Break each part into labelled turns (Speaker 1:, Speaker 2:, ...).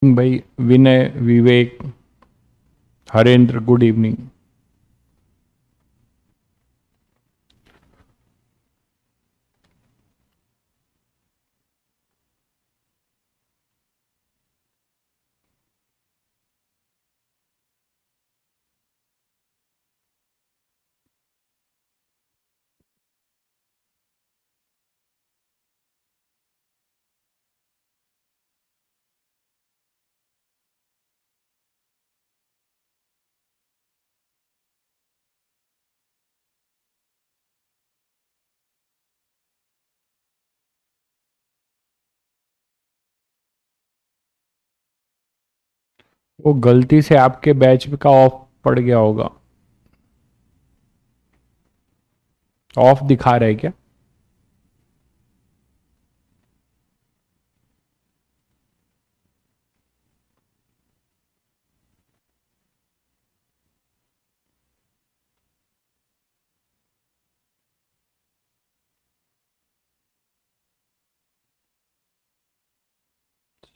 Speaker 1: भाई विनय, विवेक, Harendra, good evening. वो गलती से आपके बैच का ऑफ पड़ गया होगा। ऑफ दिखा रहा है क्या?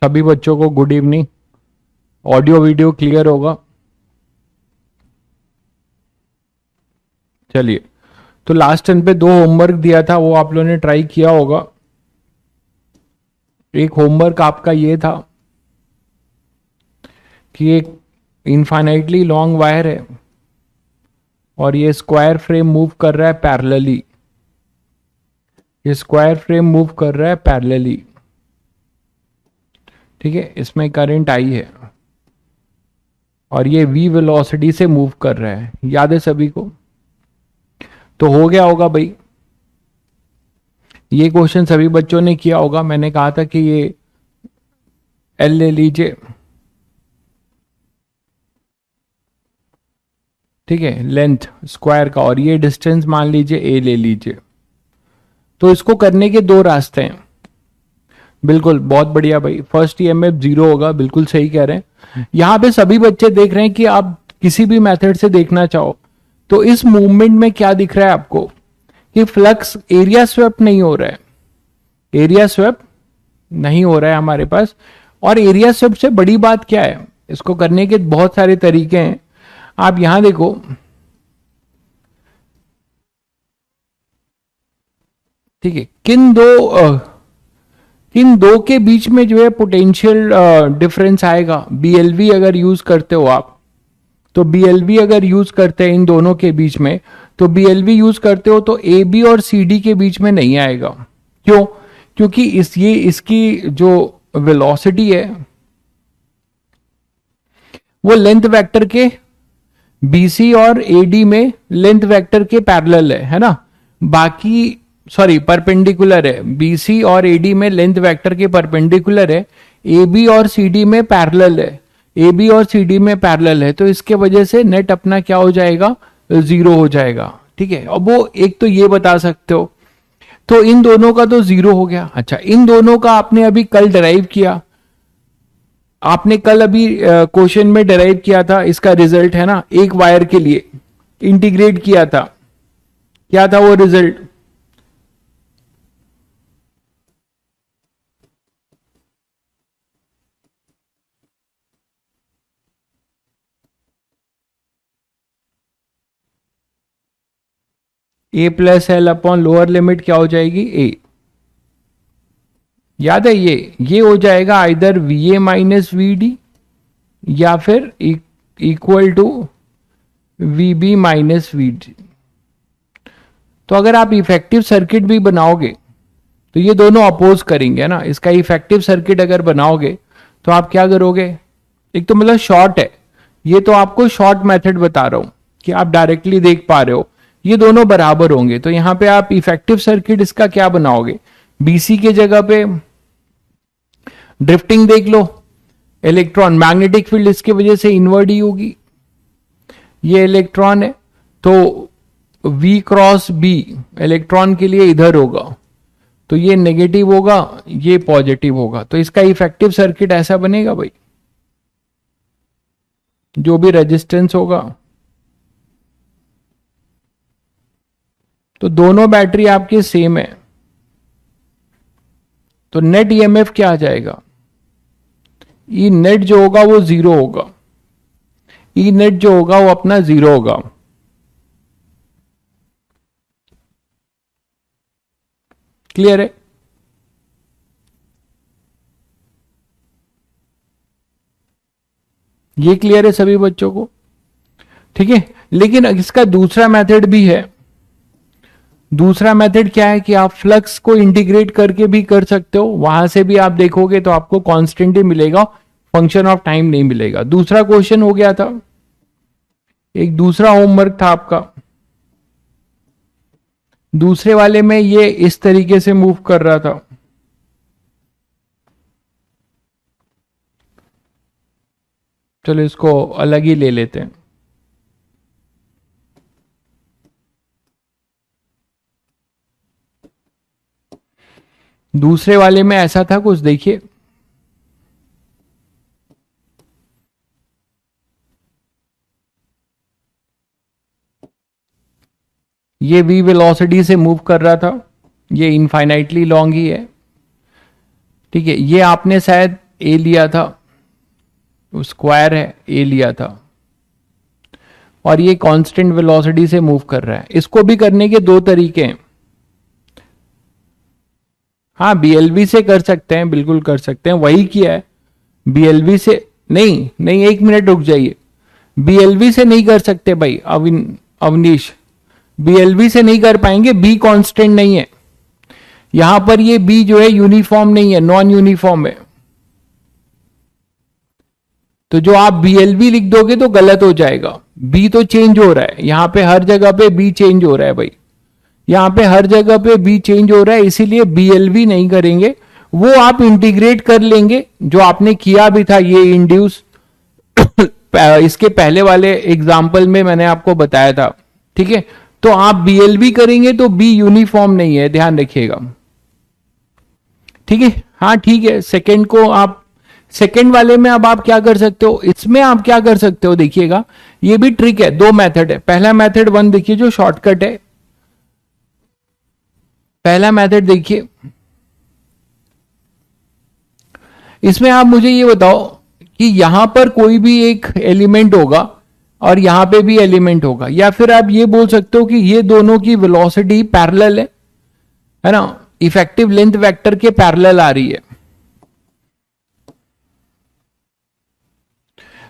Speaker 1: सभी बच्चों को good evening. Audio video clear होगा? चलिए, तो लास्ट टर्न पे दो होमवर्क दिया था, वो आप लोगों ने ट्राई किया होगा। एक होमवर्क आपका ये था कि एक इनफाइनाइटली लॉन्ग वायर है और ये स्क्वायर फ्रेम मूव कर रहा है पैरेलली। ये स्क्वायर फ्रेम मूव कर रहा है पैरेलली, ठीक है। इसमें करंट आई है और ये v वेलोसिटी से मूव कर रहा है, याद है सभी को? तो हो गया होगा भाई। ये क्वेश्चन सभी बच्चों ने किया होगा। मैंने कहा था कि ये एल ले लीजिए, ठीक है, लेंथ स्क्वायर का, और ये डिस्टेंस मान लीजिए ए ले लीजिए। तो इसको करने के दो रास्ते हैं। बिल्कुल, बहुत बढ़िया भाई। फर्स्ट ईएमएफ जीरो होगा, बिल्कुल सही कह रहे हैं। यहां पे सभी बच्चे देख रहे हैं कि आप किसी भी मेथड से देखना चाहो तो इस मूवमेंट में क्या दिख रहा है आपको कि फ्लक्स एरिया स्वेप नहीं हो रहा है। एरिया स्वेप नहीं हो रहा है हमारे पास। और एरिया स्वेप से बड़ी बात क्या है, इसको करने के बहुत सारे तरीके हैं। आप यहां देखो, ठीक है, किन दो के बीच में जो है पोटेंशियल डिफरेंस आएगा। बीएलवी अगर यूज करते हो आप, तो बीएलवी अगर यूज करते हैं इन दोनों के बीच में, तो बीएलवी यूज करते हो तो ए बी और सी डी के बीच में नहीं आएगा। क्यों? क्योंकि इसकी जो वेलोसिटी है वो लेंथ वेक्टर के बीसी और एडी में लेंथ वेक्टर के पैरेलल है ना। बाकी, सॉरी, परपेंडिकुलर है। बीसी और एडी में लेंथ वेक्टर के परपेंडिकुलर है। ए बी और सी डी में पैरेलल है। ए बी और सी डी में पैरेलल है, तो इसके वजह से नेट अपना क्या हो जाएगा, जीरो हो जाएगा, ठीक है। अब वो एक तो ये बता सकते हो, तो इन दोनों का तो जीरो हो गया। अच्छा, इन दोनों का आपने अभी कल डिराइव किया, आपने कल अभी क्वेश्चन में डिराइव किया था, इसका रिजल्ट है ना, एक वायर के लिए इंटीग्रेट किया था। क्या था वो result? A plus L upon lower limit क्या हो जाएगी, ए। याद है? ये हो जाएगा either V A minus V D या फिर equal to V B minus V D. तो अगर आप इफेक्टिव सर्किट भी बनाओगे तो ये दोनों अपोज करेंगे ना। इसका इफेक्टिव सर्किट अगर बनाओगे तो आप क्या करोगे, एक तो मतलब शॉर्ट है, ये तो आपको शॉर्ट मेथड बता रहा हूं कि आप डायरेक्टली देख पा रहे हो, ये दोनों बराबर होंगे। तो यहां पे आप इफेक्टिव सर्किट इसका क्या बनाओगे, बीसी के जगह पे ड्रिफ्टिंग देख लो, इलेक्ट्रॉन मैग्नेटिक फील्ड इसकी वजह से इनवर्ड ही होगी। ये इलेक्ट्रॉन है तो V क्रॉस बी इलेक्ट्रॉन के लिए इधर होगा, तो ये नेगेटिव होगा, ये पॉजिटिव होगा। तो इसका इफेक्टिव सर्किट ऐसा बनेगा भाई, जो भी रेजिस्टेंस होगा। तो दोनों बैटरी आपके सेम है, तो नेट ईएमएफ क्या आ जाएगा, ई नेट जो होगा वो जीरो होगा, ई नेट जो होगा वो अपना जीरो होगा। क्लियर है? ये क्लियर है सभी बच्चों को? ठीक है, लेकिन इसका दूसरा मेथड भी है। दूसरा मेथड क्या है कि आप फ्लक्स को इंटीग्रेट करके भी कर सकते हो, वहां से भी आप देखोगे तो आपको कांस्टेंट ही मिलेगा, फंक्शन ऑफ टाइम नहीं मिलेगा। दूसरा क्वेश्चन हो गया था, एक दूसरा होमवर्क था आपका। दूसरे वाले में ये इस तरीके से मूव कर रहा था, चलो इसको अलग ही ले लेते हैं। दूसरे वाले में ऐसा था कुछ, देखिए ये v वेलोसिटी से मूव कर रहा था, ये इनफाइनाइटली लॉन्ग ही है। ठीक है, ये आपने शायद a लिया था, स्क्वायर है, a लिया था, और ये कांस्टेंट वेलोसिटी से मूव कर रहा है। इसको भी करने के दो तरीके हैं। हाँ, BLV से कर सकते हैं, बिल्कुल कर सकते हैं, वही किया है। BLV से नहीं, नहीं, एक मिनट रुक जाइए, BLV से नहीं कर सकते भाई अवनीश, BLV से नहीं कर पाएंगे, B कांस्टेंट नहीं है यहां पर, ये B जो है यूनिफॉर्म नहीं है, नॉन यूनिफॉर्म है। तो जो आप BLV लिख दोगे तो गलत हो जाएगा, B तो चेंज हो रहा है यहां पे, हर जगह पे B चेंज हो रहा है भाई, यहां पे हर जगह पे B चेंज हो रहा है, इसीलिए BLV नहीं करेंगे, वो आप इंटीग्रेट कर लेंगे जो आपने किया भी था, ये इंड्यूस इसके पहले वाले एग्जाम्पल में मैंने आपको बताया था। ठीक है, तो आप BLV करेंगे तो B यूनिफॉर्म नहीं है, ध्यान रखिएगा। ठीक है, हाँ ठीक है, सेकंड को आप, सेकंड वाले में अब आप क्या कर सकते हो, इसमें आप क्या कर सकते हो, देखिएगा ये भी ट्रिक है, दो मेथड है। पहला मेथड 1 देखिए जो शॉर्टकट है, पहला मेथड देखिए, इसमें आप मुझे ये बताओ कि यहां पर कोई भी एक एलिमेंट होगा और यहां पे भी एलिमेंट होगा, या फिर आप ये बोल सकते हो कि ये दोनों की वेलोसिटी पैरेलल है ना, इफेक्टिव लेंथ वेक्टर के पैरेलल आ रही है।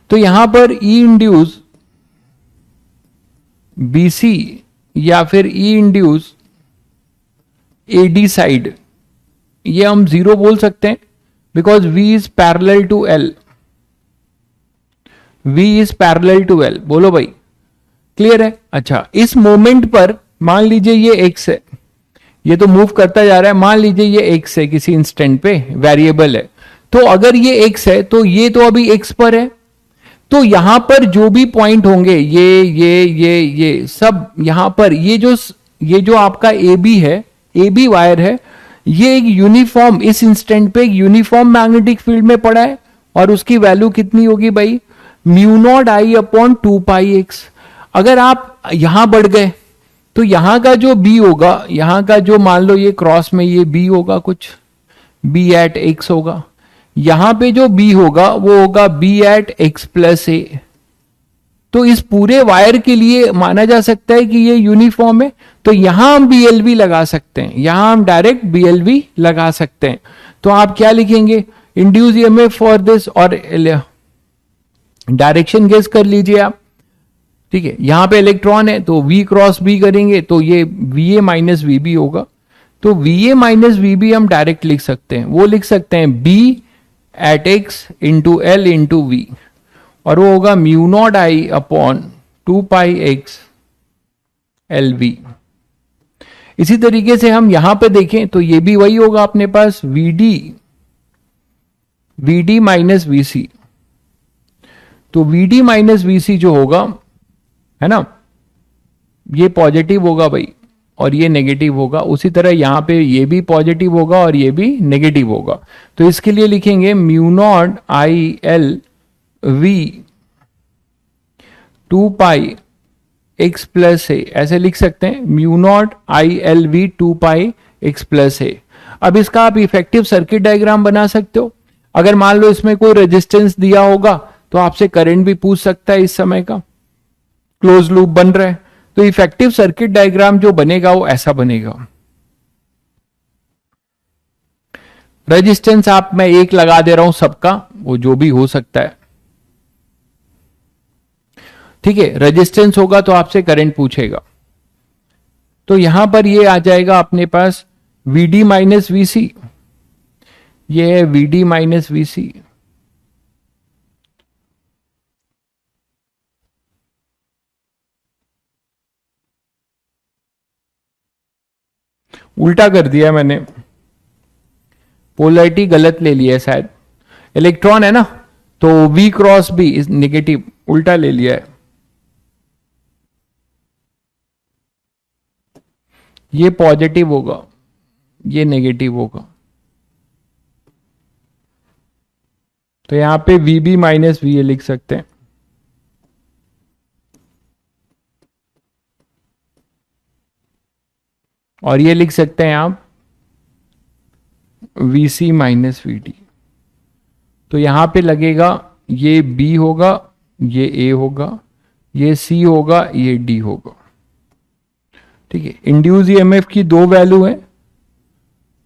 Speaker 1: तो यहां पर ई इंड्यूस BC या फिर ई इंड्यूस AD साइड, ये हम जीरो बोल सकते हैं, because V is parallel to L, V is parallel to L, बोलो भाई क्लियर है? अच्छा, इस मोमेंट पर मान लीजिए ये x है, ये तो मूव करता जा रहा है, मान लीजिए ये x है, किसी इंस्टेंट पे वेरिएबल है, तो अगर ये x है तो ये तो अभी x पर है, तो यहां पर जो भी पॉइंट होंगे, ये सब यहां पर, ये जो आपका AB है, AB वायर है, ये एक यूनिफॉर्म, इस इंस्टेंट पे एक यूनिफॉर्म मैग्नेटिक फील्ड में पड़ा है, और उसकी वैल्यू कितनी होगी भाई, μ0I/2πx। अगर आप यहां बढ़ गए तो यहां का जो B होगा, यहां का जो मान लो ये क्रॉस में ये B होगा, कुछ B@x होगा, यहां पे जो B होगा वो होगा B@x+a। तो इस पूरे वायर के लिए माना जा सकता है कि ये यूनिफॉर्म है, तो यहां हम BLV लगा सकते हैं, यहां हम डायरेक्ट BLV लगा सकते हैं। तो आप क्या लिखेंगे, इंड्यूस EMF फॉर दिस, और डायरेक्शन गेस कर लीजिए आप। ठीक है, यहां पे इलेक्ट्रॉन है तो V क्रॉस B करेंगे तो ये VA माइनस VB होगा, तो VA माइनस VB हम डायरेक्ट लिख सकते हैं, वो लिख सकते हैं B@x into L into V, और वो होगा μ0I/2πx LV। इसी तरीके से हम यहां पे देखें तो ये भी वही होगा अपने पास, VD माइनस VC, तो VD माइनस VC जो होगा है ना, ये पॉजिटिव होगा भाई और ये नेगेटिव होगा, उसी तरह यहां पे ये भी पॉजिटिव होगा और ये भी नेगेटिव होगा। तो इसके लिए लिखेंगे μ0ILV2πx+a, ऐसे लिख सकते हैं, μ0ILV2πx+a। अब इसका आप इफेक्टिव सर्किट डायग्राम बना सकते हो। अगर मान लो इसमें कोई रेजिस्टेंस दिया होगा तो आपसे करंट भी पूछ सकता है, इस समय का क्लोज लूप बन रहा है। तो इफेक्टिव सर्किट डायग्राम जो बनेगा वो ऐसा बनेगा। रेजिस्टेंस आप मैं एक लगा दे रहा हूं सबका, वो जो भी हो सकता है, ठीक है। रेजिस्टेंस होगा तो आपसे करंट पूछेगा। तो यहां पर ये आ जाएगा अपने पास Vd माइनस Vc, ये है Vd माइनस Vc। उल्टा कर दिया मैंने, पोलैरिटी गलत ले लिया है शायद। इलेक्ट्रॉन है ना, तो V cross B is negative, उल्टा ले लिया है। ये पॉजिटिव होगा, ये नेगेटिव होगा। तो यहां पे VB माइनस VA लिख सकते हैं। और ये लिख सकते हैं आप VC माइनस VD। तो यहां पे लगेगा ये B होगा, ये A होगा, ये C होगा, ये D होगा, ठीक है। इंड्यूस ईएमएफ की दो वैल्यू है,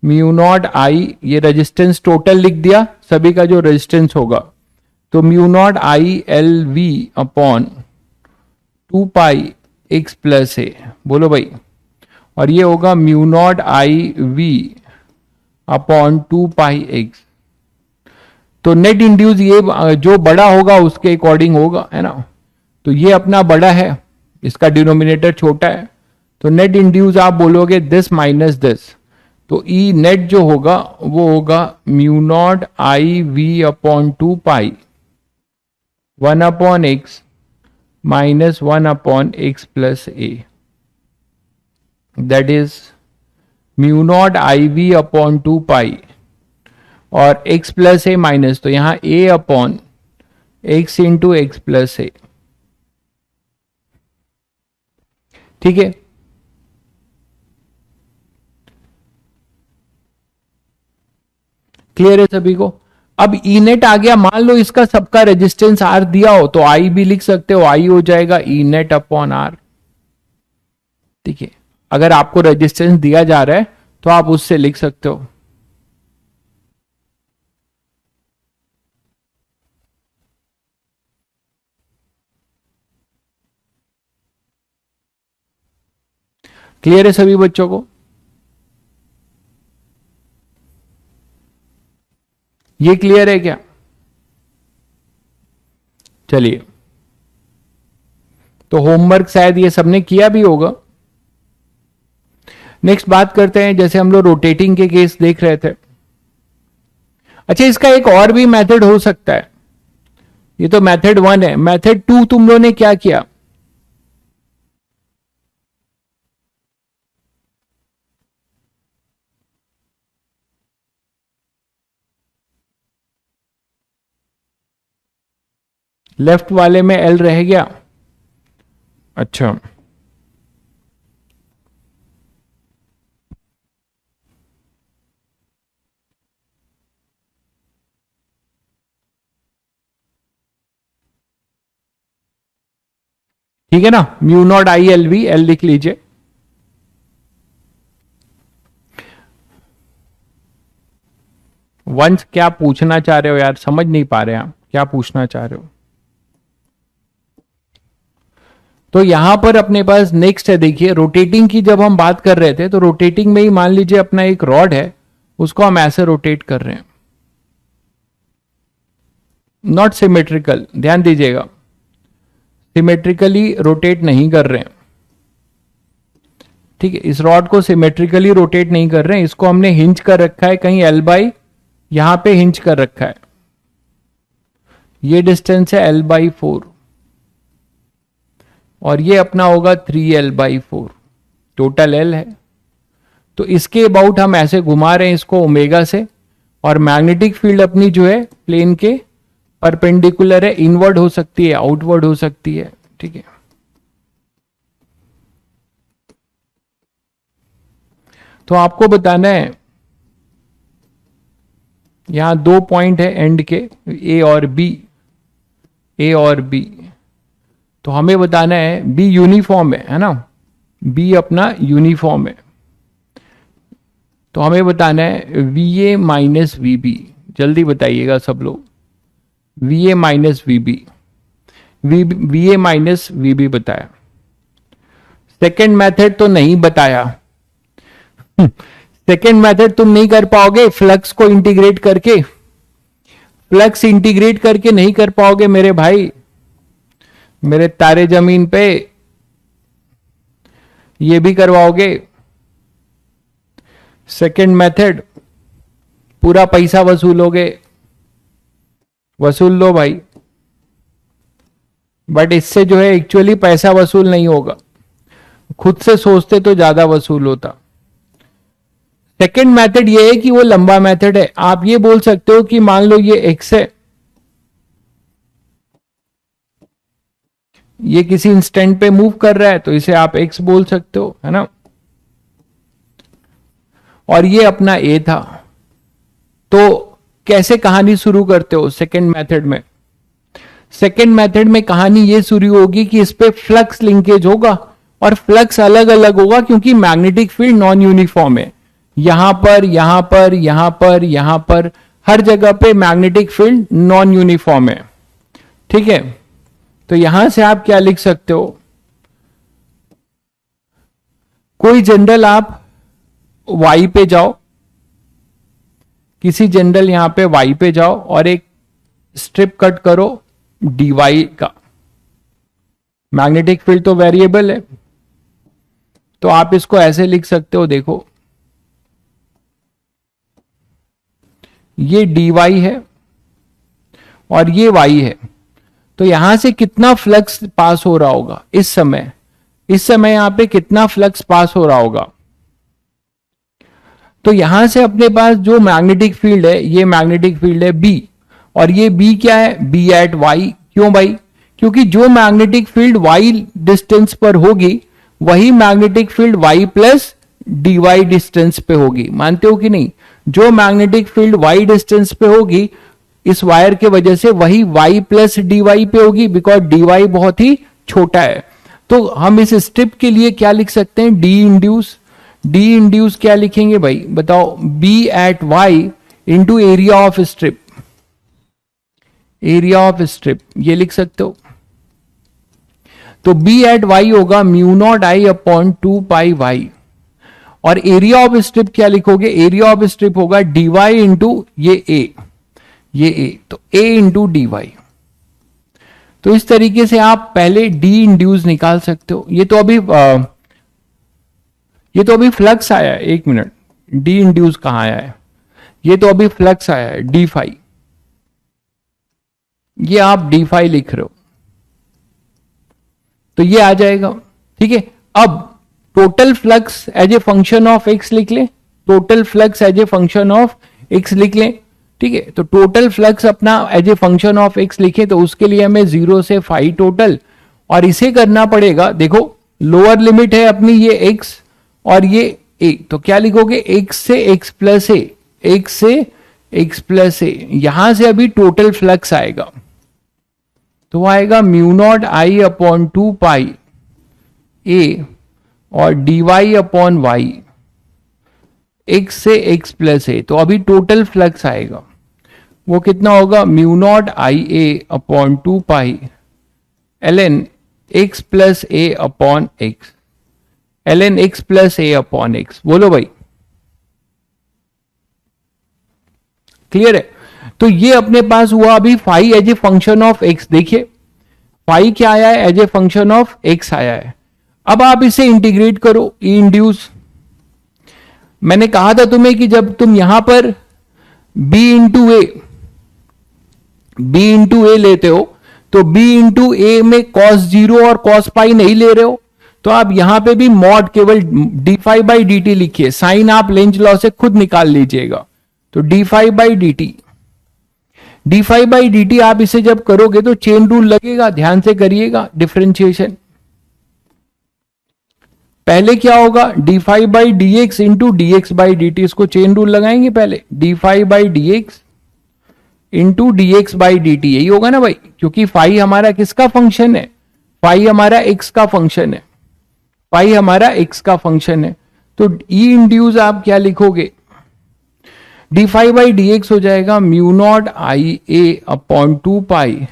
Speaker 1: म्यू नॉट आई, ये रेजिस्टेंस टोटल लिख दिया सभी का जो रेजिस्टेंस होगा, तो mu naught I L V upon 2π x plus A, बोलो भाई। और ये होगा mu naught I V upon 2πx। तो नेट इंड्यूस ये जो बड़ा होगा उसके अकॉर्डिंग होगा, है ना। तो ये अपना बड़ा है, इसका डिनोमिनेटर छोटा है, तो नेट इंड्यूस आप बोलोगे दिस माइनस दिस। तो ई नेट जो होगा वो होगा mu naught I V upon 2π 1 upon x minus 1 upon x plus A, that is mu naught I V upon 2π और x प्लस ए माइनस, तो यहां a upon x into x plus A, ठीक है। Clear है सभी को। अब E net आ गया, मान लो इसका सबका रेजिस्टेंस आर दिया हो तो आई भी लिख सकते हो, आई हो जाएगा ई नेट अपॉन आर, ठीक है। अगर आपको रेजिस्टेंस दिया जा रहा है तो आप उससे लिख सकते हो। क्लियर है सभी बच्चों को। ये क्लियर है क्या? चलिए, तो होमवर्क शायद ये सबने किया भी होगा। नेक्स्ट बात करते हैं, जैसे हम लोग रोटेटिंग के केस देख रहे थे। अच्छा, इसका एक और भी मेथड हो सकता है। ये तो मेथड 1 है, मेथड 2 तुम लोगों ने क्या किया, लेफ्ट वाले में एल रह गया। अच्छा, ठीक है ना, mu naught I L we, L लिख लीजिए। वंस क्या पूछना चाह रहे हो यार, समझ नहीं पा रहे हैं आप क्या पूछना चाह रहे हो। तो यहां पर अपने पास नेक्स्ट है, देखिए रोटेटिंग की जब हम बात कर रहे थे तो रोटेटिंग में ही मान लीजिए अपना एक रॉड है, उसको हम ऐसे रोटेट कर रहे हैं, नॉट सिमेट्रिकल, ध्यान दीजिएगा, सिमेट्रिकली रोटेट नहीं कर रहे हैं, ठीक है। इस रॉड को सिमेट्रिकली रोटेट नहीं कर रहे हैं, इसको हमने हिंज कर रखा है कहीं एल बाई, यहां पे हिंज कर रखा है। ये डिस्टेंस है एल बाई 4 और ये अपना होगा 3l/4, टोटल एल है। तो इसके अबाउट हम ऐसे घुमा रहे हैं इसको ओमेगा से, और मैग्नेटिक फील्ड अपनी जो है प्लेन के परपेंडिकुलर है, इनवर्ड हो सकती है, आउटवर्ड हो सकती है, ठीक है। तो आपको बताना है यहां 2 पॉइंट है एंड के, ए और बी, ए और बी। तो हमें बताना है बी यूनिफॉर्म है ना, बी अपना यूनिफॉर्म है। तो हमें बताना है V A minus V B. जल्दी बताइएगा सब लोग, V A minus V B, V A minus V B बताया। सेकेंड मेथड तो नहीं बताया। सेकेंड मेथड तुम नहीं कर पाओगे फ्लक्स को इंटीग्रेट करके, फ्लक्स इंटीग्रेट करके नहीं कर पाओगे मेरे भाई, मेरे तारे जमीन पे। ये भी करवाओगे सेकेंड मेथड, पूरा पैसा वसूलोगे, वसूल लो भाई। बट इससे जो है एक्चुअली पैसा वसूल नहीं होगा, खुद से सोचते तो ज्यादा वसूल होता। सेकेंड मेथड ये है कि वो लंबा मेथड है। आप ये बोल सकते हो कि मान लो ये एक्स है, ये किसी इंस्टेंट पे मूव कर रहा है तो इसे आप एक्स बोल सकते हो, है ना। और ये अपना ए था। तो कैसे कहानी शुरू करते हो सेकेंड मेथड में? सेकेंड मेथड में कहानी ये शुरू होगी कि इस पे फ्लक्स लिंकेज होगा, और फ्लक्स अलग अलग होगा क्योंकि मैग्नेटिक फील्ड नॉन यूनिफॉर्म है। यहां पर, यहां पर, यहां पर, यहां पर, हर जगह पे मैग्नेटिक फील्ड नॉन यूनिफॉर्म है। ठीक है, तो यहां से आप क्या लिख सकते हो, कोई जनरल आप y पे जाओ, किसी जनरल यहां पे y पे जाओ और एक स्ट्रिप कट करो dy का। मैग्नेटिक फील्ड तो वेरिएबल है, तो आप इसको ऐसे लिख सकते हो, देखो ये dy है और ये y है। तो यहां से कितना फ्लक्स पास हो रहा होगा इस समय, इस समय यहां पे कितना फ्लक्स पास हो रहा होगा? तो यहां से अपने पास जो मैग्नेटिक फील्ड है, ये मैग्नेटिक फील्ड है B, और ये B क्या है? B at Y। क्यों भाई? क्योंकि जो मैग्नेटिक फील्ड Y डिस्टेंस पर होगी वही magnetic field Y plus dy distance पे होगी। मानते हो कि नहीं? जो मैग्नेटिक फील्ड Y डिस्टेंस पे होगी इस वायर के वजह से वही y प्लस dy पे होगी, बिकॉज dy बहुत ही छोटा है। तो हम इस स्ट्रिप के लिए क्या लिख सकते हैं? D induce. डी इंड्यूस क्या लिखेंगे भाई बताओ? b at y into area of strip, area of strip ये लिख सकते हो। तो b एट y होगा mu naught I upon 2 pi y, और एरिया ऑफ स्ट्रिप क्या लिखोगे? एरिया ऑफ स्ट्रिप होगा dy इंटू ये a, ये a, तो a इंटू डी वाई। तो इस तरीके से आप पहले डी इंड्यूस निकाल सकते हो। ये तो अभी फ्लक्स आया है, एक मिनट, डी इंड्यूस कहां आया है? ये तो अभी फ्लक्स आया है डी फाई, ये आप डी फाई लिख रहे हो तो ये आ जाएगा। ठीक है, अब total flux as a function of X लिख ले, total flux as a function of X लिख लें। ठीक है, तो टोटल फ्लक्स अपना as a function of X लिखे तो उसके लिए हमें 0 से फाई टोटल, और इसे करना पड़ेगा। देखो लोअर लिमिट है अपनी ये x और ये a, तो क्या लिखोगे? x से x प्लस ए, x से x प्लस ए। यहां से अभी टोटल फ्लक्स आएगा तो वो आएगा mu naught I upon 2 pi a और dy अपॉन y, x से x प्लस ए। तो अभी टोटल फ्लक्स आएगा वो कितना होगा? Mu naught I A upon 2 pi ln x plus A upon x, ln x plus A upon x. बोलो भाई, क्लियर है? तो ये अपने पास हुआ अभी phi as a function of X. देखिए फाई क्या आया है? As a function of X आया है। अब आप इसे इंटीग्रेट करो, ई इंड्यूस। मैंने कहा था तुम्हें कि जब तुम यहां पर b इंटू ए, b इंटू ए लेते हो तो b इंटू ए में cos 0 और cos पाई नहीं ले रहे हो, तो आप यहां पे भी मॉड केवल D phi by D T लिखिए। साइन आप लेंज लॉ से खुद निकाल लीजिएगा। तो D phi by D T, D phi by D T आप इसे जब करोगे तो चेन रूल लगेगा, ध्यान से करिएगा डिफरेंशिएशन। पहले क्या होगा? D phi by D X into D X by D T, इसको चेन रूल लगाएंगे पहले। D phi by D X into D X by D T, यही होगा ना भाई, क्योंकि फाई हमारा किसका फंक्शन है, फाई हमारा एक्स का फंक्शन है, फाई हमारा एक्स का फंक्शन है। तो ई इंड्यूस आप क्या लिखोगे, D phi by D X हो जाएगा mu naught I A upon 2 pi,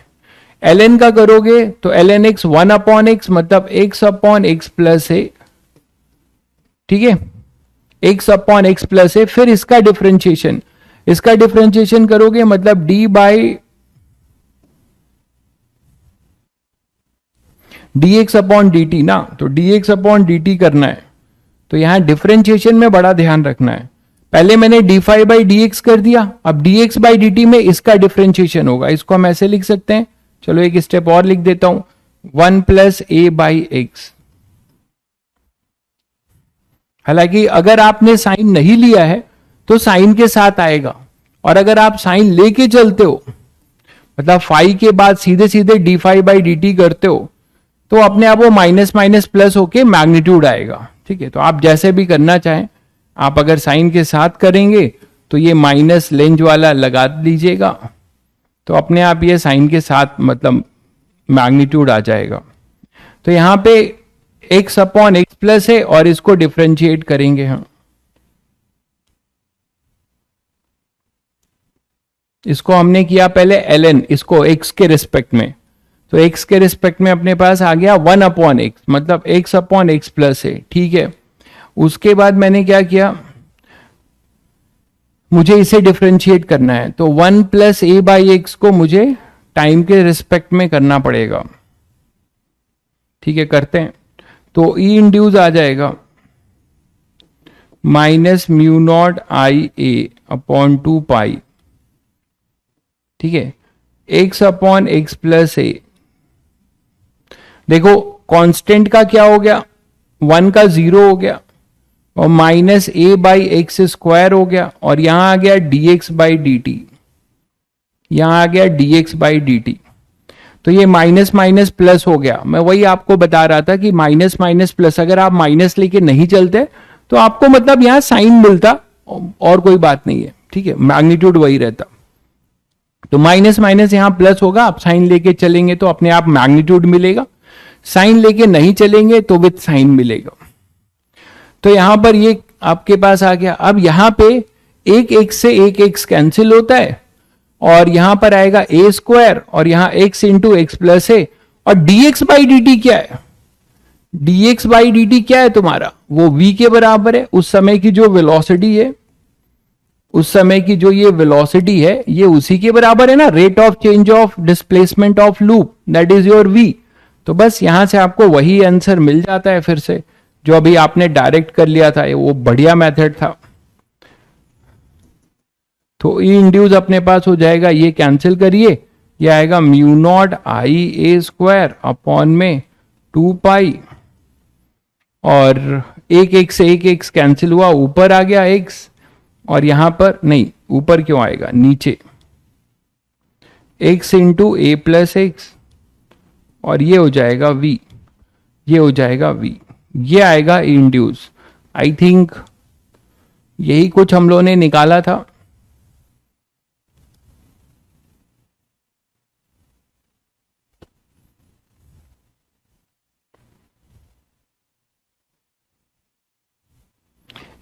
Speaker 1: L N का करोगे तो L N X 1 upon X, मतलब X upon x plus A, ठीक है, X upon x plus A. फिर इसका डिफरेंशिएशन, इसका डिफरेंशिएशन करोगे मतलब D by D X upon D T ना, तो D X upon D T करना है। तो यहां डिफरेंशिएशन में बड़ा ध्यान रखना है, पहले मैंने D phi by D X कर दिया, अब D X by D T में इसका डिफरेंशिएशन होगा, इसको हम ऐसे लिख सकते हैं, चलो एक स्टेप और लिख देता हूं, 1 प्लस ए बाई एक्स। हालांकि अगर आपने साइन नहीं लिया है तो साइन के साथ आएगा, और अगर आप साइन लेके चलते हो, मतलब फाई के बाद सीधे सीधे D phi by D T करते हो, तो अपने आप वो माइनस माइनस प्लस होके मैग्नीट्यूड आएगा, ठीक है। तो आप जैसे भी करना चाहें, आप अगर साइन के साथ करेंगे तो ये माइनस लेंज वाला लगा लीजिएगा, तो अपने आप ये साइन के साथ मतलब मैग्नीट्यूड आ जाएगा। तो यहां पे एक्स अपॉन एक्स प्लस है और इसको डिफरेंशिएट करेंगे हम, इसको हमने किया पहले ln, इसको x के रिस्पेक्ट में, तो x के रिस्पेक्ट में अपने पास आ गया 1 अपॉन एक्स, मतलब x अपॉन एक्स प्लस है, ठीक है। उसके बाद मैंने क्या किया, मुझे इसे डिफरेंशिएट करना है, तो 1 प्लस ए बाई एक्स को मुझे टाइम के रिस्पेक्ट में करना पड़ेगा, ठीक है, करते हैं। तो ई इंड्यूस आ जाएगा minus mu naught I A upon 2 पाई, ठीक है, एक्स अपॉन एक्स प्लस ए। देखो कांस्टेंट का क्या हो गया, 1 का 0 हो गया, और minus A by x square हो गया, और यहां आ गया D X by D T, यहां आ गया D X by D T. तो ये माइनस माइनस प्लस हो गया, मैं वही आपको बता रहा था कि माइनस माइनस प्लस, अगर आप माइनस लेके नहीं चलते तो आपको मतलब यहां साइन मिलता और कोई बात नहीं है, ठीक है, मैग्नीट्यूड वही रहता। तो माइनस माइनस यहां प्लस होगा, आप साइन लेके चलेंगे तो अपने आप मैग्नीट्यूड मिलेगा, साइन लेके नहीं चलेंगे तो विथ साइन मिलेगा। तो यहां पर ये आपके पास आ गया। अब यहां पे एक एक्स से एक एक्स कैंसिल होता है, और यहां पर आएगा ए स्क्वायर, और यहां एक्स इंटू एक्स प्लस है, और D X by D T क्या है, D X by D T क्या है तुम्हारा, वो v के बराबर है, उस समय की जो वेलोसिटी है, उस समय की जो ये वेलोसिटी है ये उसी के बराबर है ना, rate of change of displacement of loop, that is your v। तो बस यहां से आपको वही आंसर मिल जाता है फिर से, जो अभी आपने डायरेक्ट कर लिया था, वो बढ़िया मेथड था। तो ई इंड्यूस अपने पास हो जाएगा, ये कैंसिल करिए, ये आएगा mu naught I A square upon में 2 पाई, और एक एक से एक एक्स कैंसिल हुआ, ऊपर आ गया एक्स, और यहां पर नहीं, ऊपर क्यों आएगा, नीचे x into A plus x, और ये हो जाएगा v, ये हो जाएगा v, ये आएगा इंड्यूस। आई थिंक यही कुछ हम लोगों ने निकाला था।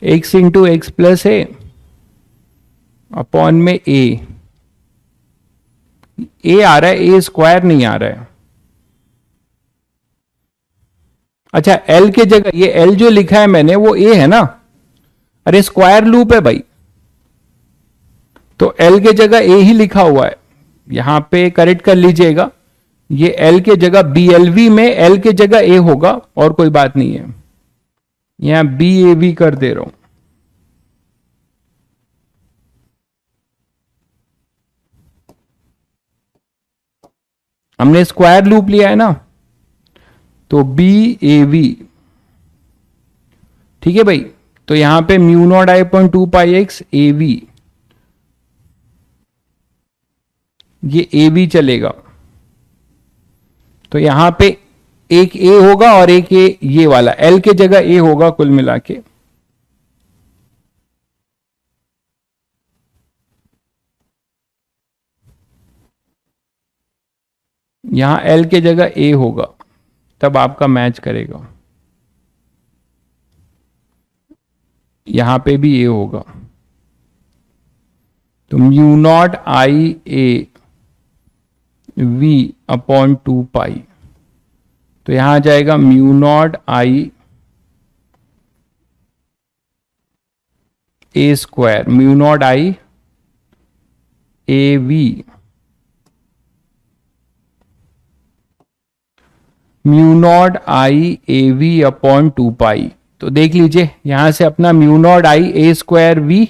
Speaker 1: एक्स इंटू एक्स प्लस है अपॉन में ए आ रहा है, ए स्क्वायर नहीं आ रहा है। अच्छा एल के जगह, ये एल जो लिखा है मैंने वो ए है ना, अरे स्क्वायर लूप है भाई, तो एल के जगह ए ही लिखा हुआ है, यहां पे करेक्ट कर लीजिएगा, ये एल के जगह BLV में एल के जगह ए होगा, और कोई बात नहीं है, यहां BAV कर दे रहा हूं। हमने स्क्वायर लूप लिया है ना, तो BAV, ठीक है भाई। तो यहां पे mu naught I point 2 pi x AV, ये AV चलेगा, तो यहां पे एक ए होगा और एक ए, ये वाला एल के जगह ए होगा कुल मिला के। यहां एल के जगह ए होगा, तब आपका मैच करेगा। यहां पे भी ए होगा, तो mu naught I A V upon 2 pi, तो यहां आ जाएगा mu naught I A square, mu naught I A V, mu naught I A V upon 2 pi. तो देख लीजिए यहां से अपना mu naught I A square V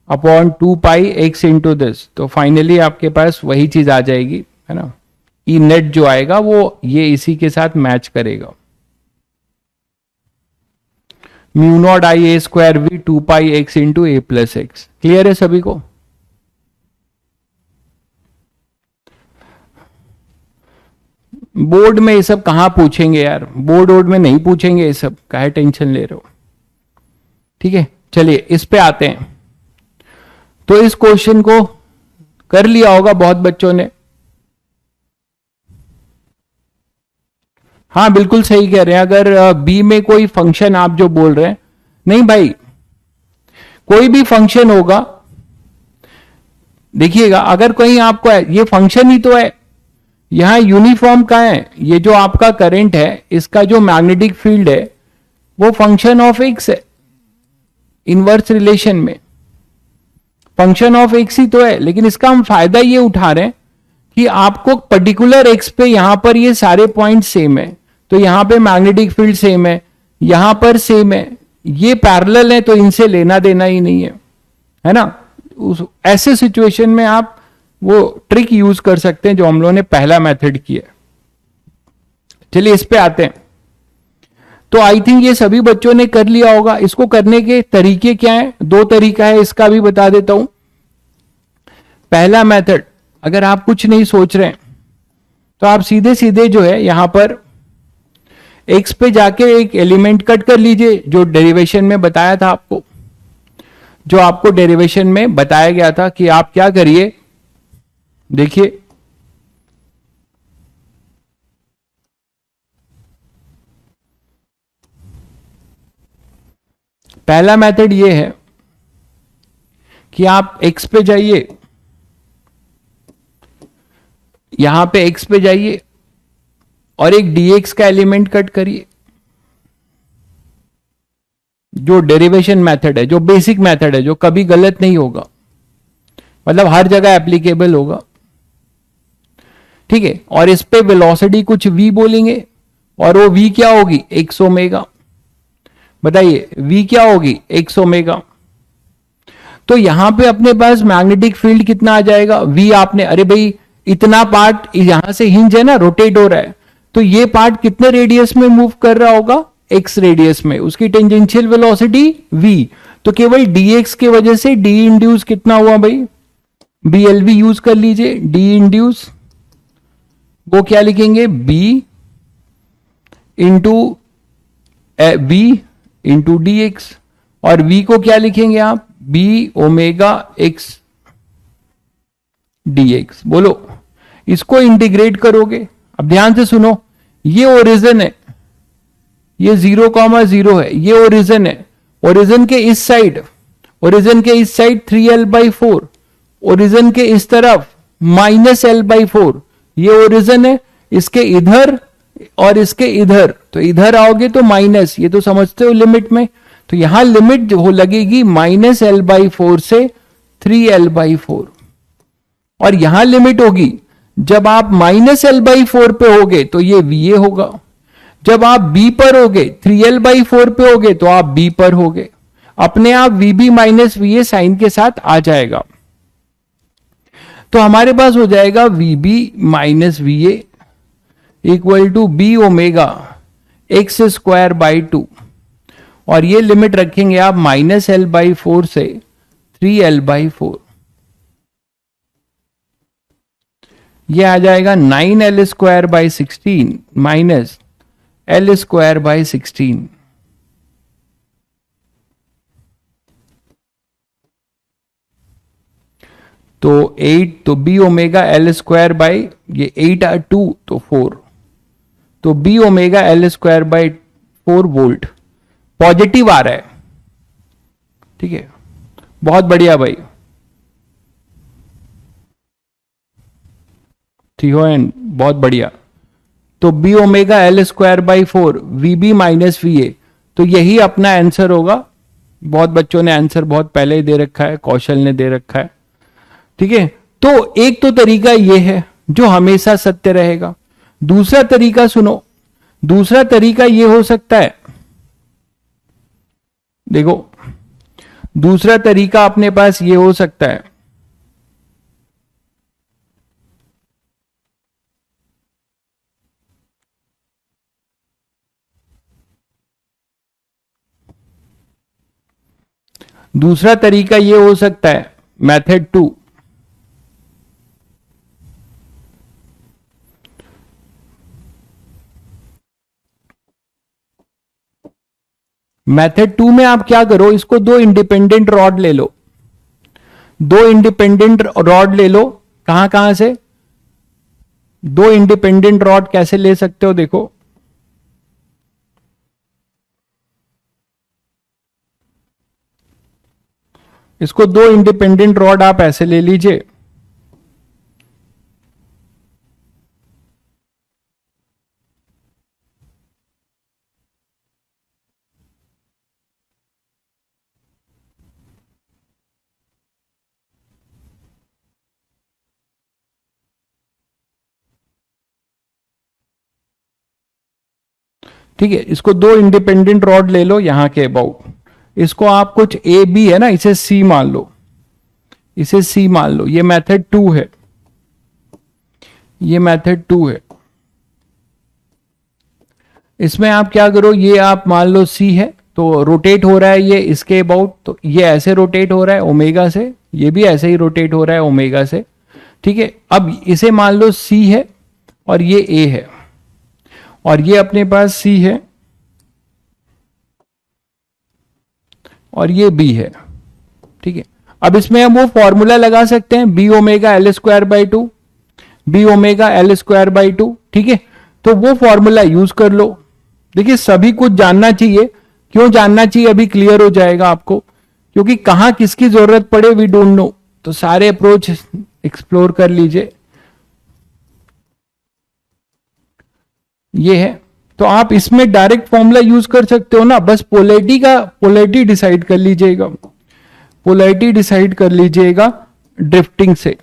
Speaker 1: upon 2 pi X into this, तो फाइनली आपके पास वही चीज आ जाएगी, है ना। ई नेट जो आएगा वो ये इसी के साथ मैच करेगा। Mu naught I A square V 2 pi X into A plus X. Clear है सभी को? बोर्ड में ये सब कहां पूछेंगे यार, बोर्ड में नहीं पूछेंगे ये सब, काहे टेंशन ले रहे हो। ठीक है, चलिए इस पे आते हैं। तो इस क्वेश्चन को कर लिया होगा बहुत बच्चों ने। हाँ बिल्कुल सही कह रहे हैं, अगर बी में कोई फंक्शन आप जो बोल रहे हैं, नहीं भाई कोई भी फंक्शन होगा, देखिएगा अगर कहीं आपको ये फंक्शन ही तो है, यहां यूनिफॉर्म का है, ये जो आपका करंट है इसका जो मैग्नेटिक फील्ड है वो फंक्शन ऑफ एक्स है, इनवर्स रिलेशन में फंक्शन ऑफ एक्स ही तो है। लेकिन इसका हम फायदा ये उठा रहे हैं कि आपको पर्टिकुलर एक्स पे यहां पर ये सारे पॉइंट सेम है, तो यहां पे मैग्नेटिक फील्ड सेम है, यहां पर सेम है, ये पैरेलल है, तो इनसे लेना देना ही नहीं है ना। ऐसे सिचुएशन में आप वो ट्रिक यूज कर सकते हैं जो हम लोगों ने पहला मेथड किया। चलिए इस पे आते हैं। तो आई थिंक ये सभी बच्चों ने कर लिया होगा। इसको करने के तरीके क्या है? 2 तरीका है, इसका भी बता देता हूं। पहला मेथड, अगर आप कुछ नहीं सोच रहे हैं तो आप सीधे सीधे जो है यहां पर एक्स पे जाके एक एलिमेंट कट कर लीजिए, जो डेरिवेशन में बताया था आपको, जो आपको डेरिवेशन में बताया गया था कि आप क्या करिए, देखिए पहला मेथड ये है कि आप x पे जाइए, यहां पे x पे जाइए और एक dx का एलिमेंट कट करिए, जो डेरिवेशन मेथड है, जो बेसिक मेथड है, जो कभी गलत नहीं होगा, मतलब हर जगह एप्लीकेबल होगा। ठीक है, और इस पे वेलोसिटी कुछ v बोलेंगे, और वो v क्या होगी? x omega. बताइए v क्या होगी? x omega. तो यहां पे अपने पास मैग्नेटिक फील्ड कितना आ जाएगा? v आपने, अरे भाई इतना पार्ट यहां से हिंज है ना, रोटेट हो रहा है, तो ये पार्ट कितने रेडियस में मूव कर रहा होगा? x रेडियस में, उसकी टेंजेंशियल वेलोसिटी v। तो केवल dx की वजह से d इंड्यूस कितना हुआ भाई? BLV यूज कर लीजिए, d इंड्यूस वो क्या लिखेंगे? b into v into dx, और v को क्या लिखेंगे आप? b omega x dx। बोलो, इसको इंटीग्रेट करोगे। अब ध्यान से सुनो, ये ओरिजिन है, ये 0,0 है, ये ओरिजिन है। ओरिजिन के इस साइड, ओरिजिन के इस साइड 3l/4, ओरिजिन के इस तरफ -l/4, ये ओरिजिन है। इसके इधर और इसके इधर, तो इधर आओगे तो माइनस, ये तो समझते हो लिमिट में, तो यहां लिमिट हो लगेगी -l/4 से 3l/4, और यहां लिमिट होगी जब आप -l/4 पे होगे तो ये VA होगा, जब आप B पर होगे 3l/4 पे होगे तो आप B पर होगे, अपने आप VB माइनस VA साइन के साथ आ जाएगा। तो हमारे पास हो जाएगा VB minus VA equal to B omega x²/2, और ये लिमिट रखेंगे आप -l/4 से 3l/4, ये आ जाएगा 9l²/16 माइनस l²/16। तो 8, तो B omega L square by ये 8 और 2 तो 4, तो B omega L square by 4 volt positive आ रहा है। ठीक है, बहुत बढ़िया भाई, ठीक हो एंड बहुत बढ़िया। तो B omega L square by 4 V B minus V A, तो यही अपना आंसर होगा। बहुत बच्चों ने आंसर बहुत पहले ही दे रखा है, कौशल ने दे रखा है। ठीक है, तो एक तो तरीका यह है जो हमेशा सत्य रहेगा। दूसरा तरीका सुनो, दूसरा तरीका यह हो सकता है, देखो दूसरा तरीका अपने पास यह हो सकता है, दूसरा तरीका यह हो सकता है मेथड 2। मेथड 2 में आप क्या करो, इसको दो इंडिपेंडेंट रॉड ले लो, दो इंडिपेंडेंट रॉड ले लो। कहां कहां से दो इंडिपेंडेंट रॉड कैसे ले सकते हो, देखो इसको दो इंडिपेंडेंट रॉड आप ऐसे ले लीजिए। ठीक है, इसको दो इंडिपेंडेंट रॉड ले लो यहां के अबाउट। इसको आप कुछ ए बी है ना, इसे सी मान लो, इसे सी मान लो। ये मेथड 2 है, ये मेथड 2 है। इसमें आप क्या करो, ये आप मान लो सी है, तो रोटेट हो रहा है ये इसके अबाउट, तो ये ऐसे रोटेट हो रहा है ओमेगा से, ये भी ऐसे ही रोटेट हो रहा है ओमेगा से। ठीक है, अब इसे मान लो सी है और ये ए है, और ये अपने पास सी है और ये बी है। ठीक है, अब इसमें हम वो फॉर्मूला लगा सकते हैं, B omega L square by 2, B omega L square by 2। ठीक है, तो वो फॉर्मूला यूज कर लो। देखिए सभी कुछ जानना चाहिए, क्यों जानना चाहिए अभी क्लियर हो जाएगा आपको, क्योंकि कहां किसकी जरूरत पड़े वी डोंट नो, तो सारे अप्रोच एक्सप्लोर कर लीजिए। ये है, तो आप इसमें डायरेक्ट फॉर्मूला यूज कर सकते हो ना, बस पोलैरिटी डिसाइड कर लीजिएगा, पोलैरिटी डिसाइड कर लीजिएगा ड्रिफ्टिंग से,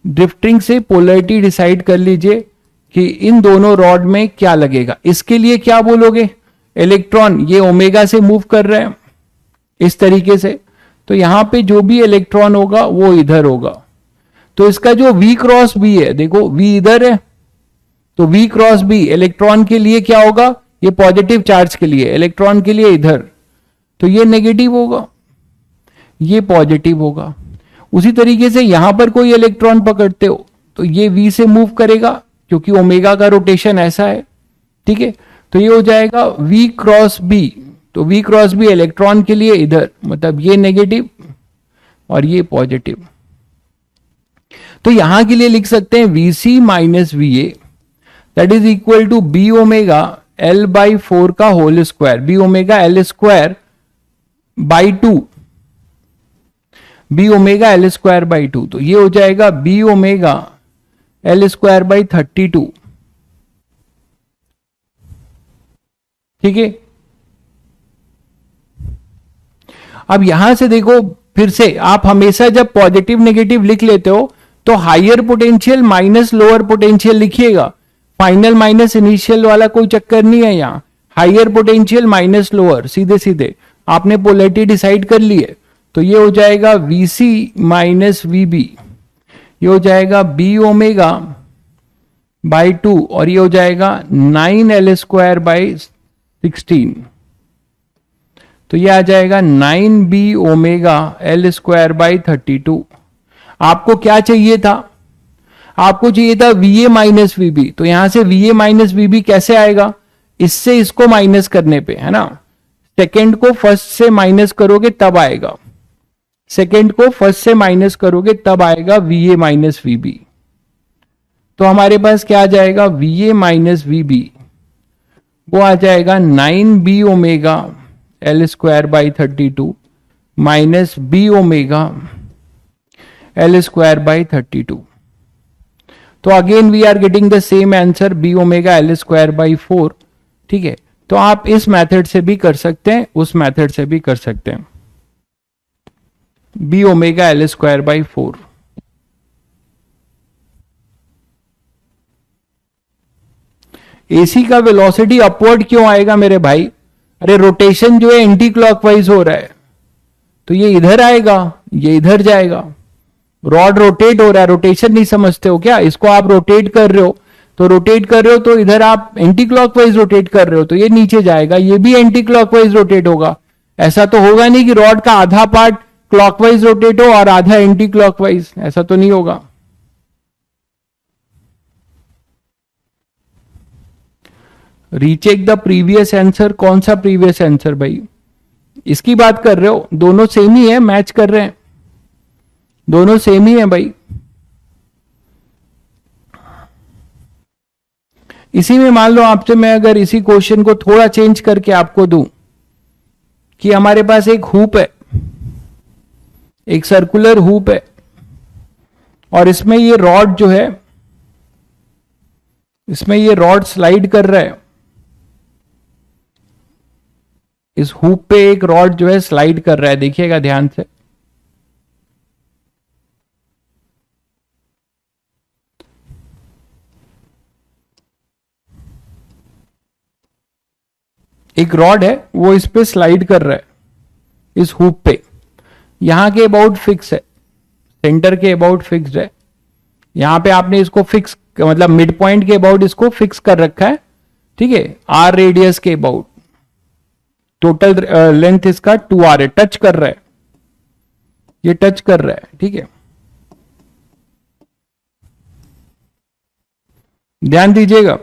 Speaker 1: ड्रिफ्टिंग से पोलैरिटी डिसाइड कर लीजिए कि इन दोनों रॉड में क्या लगेगा। इसके लिए क्या बोलोगे, इलेक्ट्रॉन ये ओमेगा से मूव कर रहे हैं इस तरीके से, तो यहां पे जो भी इलेक्ट्रॉन होगा वो इधर होगा। तो इसका जो V क्रॉस B है, देखो V इधर है, तो V क्रॉस B इलेक्ट्रॉन के लिए क्या होगा, ये पॉजिटिव चार्ज के लिए, इलेक्ट्रॉन के लिए इधर, तो ये नेगेटिव होगा, ये पॉजिटिव होगा। उसी तरीके से यहां पर कोई इलेक्ट्रॉन पकड़ते हो तो ये V से मूव करेगा, क्योंकि ओमेगा का रोटेशन ऐसा है। ठीक है, तो ये हो जाएगा V क्रॉस B, तो V क्रॉस B इलेक्ट्रॉन के लिए इधर, मतलब ये नेगेटिव और ये पॉजिटिव। तो यहां के लिए लिख सकते हैं VC minus VA that is equal to B omega L by 4 का whole square, B omega L square by 2, B omega L square by 2, तो ये हो जाएगा B omega L square by 32। ठीक है, अब यहां से देखो, फिर से आप हमेशा जब पॉजिटिव नेगेटिव लिख लेते हो तो higher potential minus lower potential लिखिएगा, फाइनल माइनस इनिशियल वाला कोई चक्कर नहीं है यहां, हाइयर पोटेंशियल माइनस लोअर, सीधे सीधे आपने पोलैरिटी डिसाइड कर ली है। तो ये हो जाएगा VC माइनस VB, ये हो जाएगा बी ओमेगा बाई 2, और ये हो जाएगा 9L स्क्वायर बाई 16, तो ये आ जाएगा 9B omega L square by 32। आपको क्या चाहिए था, आपको चाहिए था VA माइनस VB, तो यहां से VA माइनस VB कैसे आएगा, इससे इसको माइनस करने पे, है ना, सेकेंड को फर्स्ट से माइनस करोगे तब आएगा। सेकेंड को फर्स्ट से माइनस करोगे तब आएगा V A minus V B. तो हमारे पास क्या आ जाएगा, V A minus V B वो आ जाएगा 9 B omega L square by 32 minus B omega L square by 32। तो again we are getting the same answer, B omega L square by 4। ठीक है, तो आप इस मेथड से भी कर सकते हैं, उस मेथड से भी कर सकते हैं, B omega L square by 4। AC का वेलोसिटी अपवर्ड क्यों आएगा मेरे भाई? अरे रोटेशन जो है एंटी क्लॉकवाइज हो रहा है, तो ये इधर आएगा, ये इधर जाएगा। रॉड रोटेट हो रहा है, रोटेशन नहीं समझते हो क्या? इसको आप रोटेट कर रहे हो, तो रोटेट कर रहे हो तो इधर आप एंटी क्लॉकवाइज रोटेट कर रहे हो, तो ये नीचे जाएगा, ये भी एंटी क्लॉकवाइज रोटेट होगा। ऐसा तो होगा नहीं कि रॉड का आधा पार्ट क्लॉकवाइज रोटेट हो और आधा एंटी क्लॉकवाइज, ऐसा तो नहीं होगा। रीचेक द प्रीवियस आंसर, कौन सा प्रीवियस आंसर भाई? इसकी बात कर रहे हो? दोनों सेम ही है, मैच कर रहे हैं, दोनों सेम ही है भाई। इसी में मान लो आपसे मैं अगर इसी क्वेश्चन को थोड़ा चेंज करके आपको दूं कि हमारे पास एक हुप है, एक सर्कुलर हुप है, और इसमें ये रॉड जो है, इसमें ये रॉड स्लाइड कर रहा है, इस हुप पे एक रॉड जो है स्लाइड कर रहा है, देखिएगा ध्यान से। एक रॉड है वो इस पे स्लाइड कर रहा है, इस हुप पे, यहां के अबाउट फिक्स है, सेंटर के अबाउट फिक्स्ड है। यहां पे आपने इसको फिक्स, मतलब मिड पॉइंट के अबाउट इसको फिक्स कर रखा है, ठीक है, आर रेडियस के अबाउट। टोटल लेंथ इसका 2r है, टच कर रहा है, ये टच कर रहा है, ठीक है। ध्यान दीजिएगा,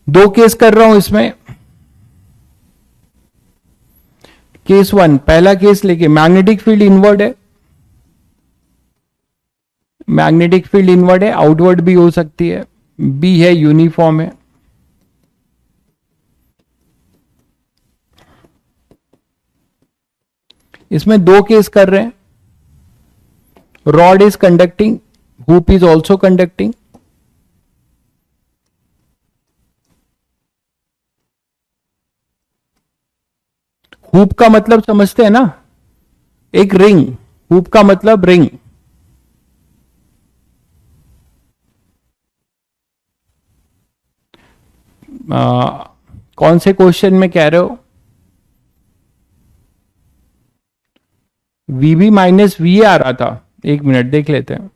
Speaker 1: दो केस कर रहा हूं इसमें। केस 1, पहला केस लेके मैग्नेटिक फील्ड इनवर्ड है, मैग्नेटिक फील्ड इनवर्ड है, आउटवर्ड भी हो सकती है, बी है यूनिफॉर्म है। इसमें दो केस कर रहे हैं, rod is conducting, hoop is also conducting. Hoop का मतलब समझते हैं ना, एक रिंग, हुप का मतलब रिंग। कौन से क्वेश्चन में कह रहे हो? वीबी माइनस वी आ रहा था, एक मिनट देख लेते हैं।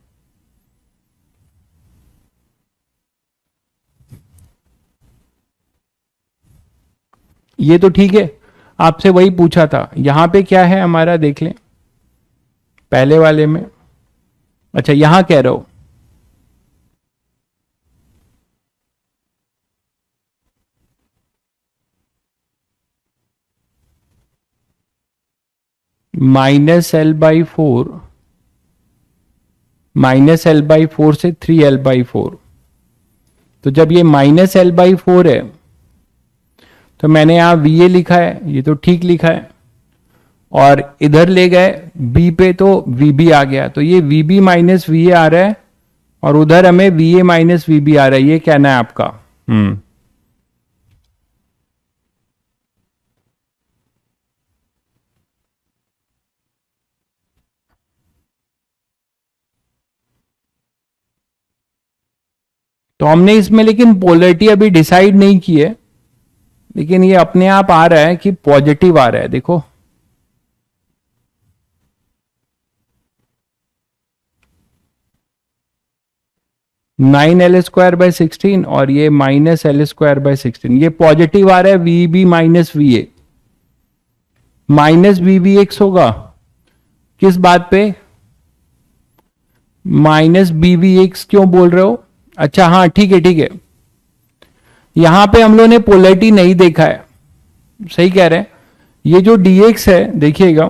Speaker 1: ये तो ठीक है, आपसे वही पूछा था। यहां पे क्या है हमारा, देख लें पहले वाले में। अच्छा, यहां कह रहे हो -L/4, -L/4 से 3L/4। तो जब ये -L/4 है तो मैंने यहां VA लिखा है, ये तो ठीक लिखा है, और इधर ले गए B पे तो VB आ गया, तो ये VB माइनस VA आ रहा है, और उधर हमें VA माइनस VB आ रहा है, ये कहना है आपका। तो हमने इसमें लेकिन पोलरिटी अभी डिसाइड नहीं की है, लेकिन ये अपने आप आ रहा है कि पॉजिटिव आ रहा है, देखो। (9L²/16) और ये -L²/16, ये पॉजिटिव आ रहा है, VB minus VA। Minus BBX होगा किस बात पे? माइनस BBX क्यों बोल रहे हो? अच्छा हाँ, ठीक है ठीक है, यहां पे हम लोगों ने पोलरिटी नहीं देखा है, सही कह रहे हैं। ये जो dx है देखिएगा,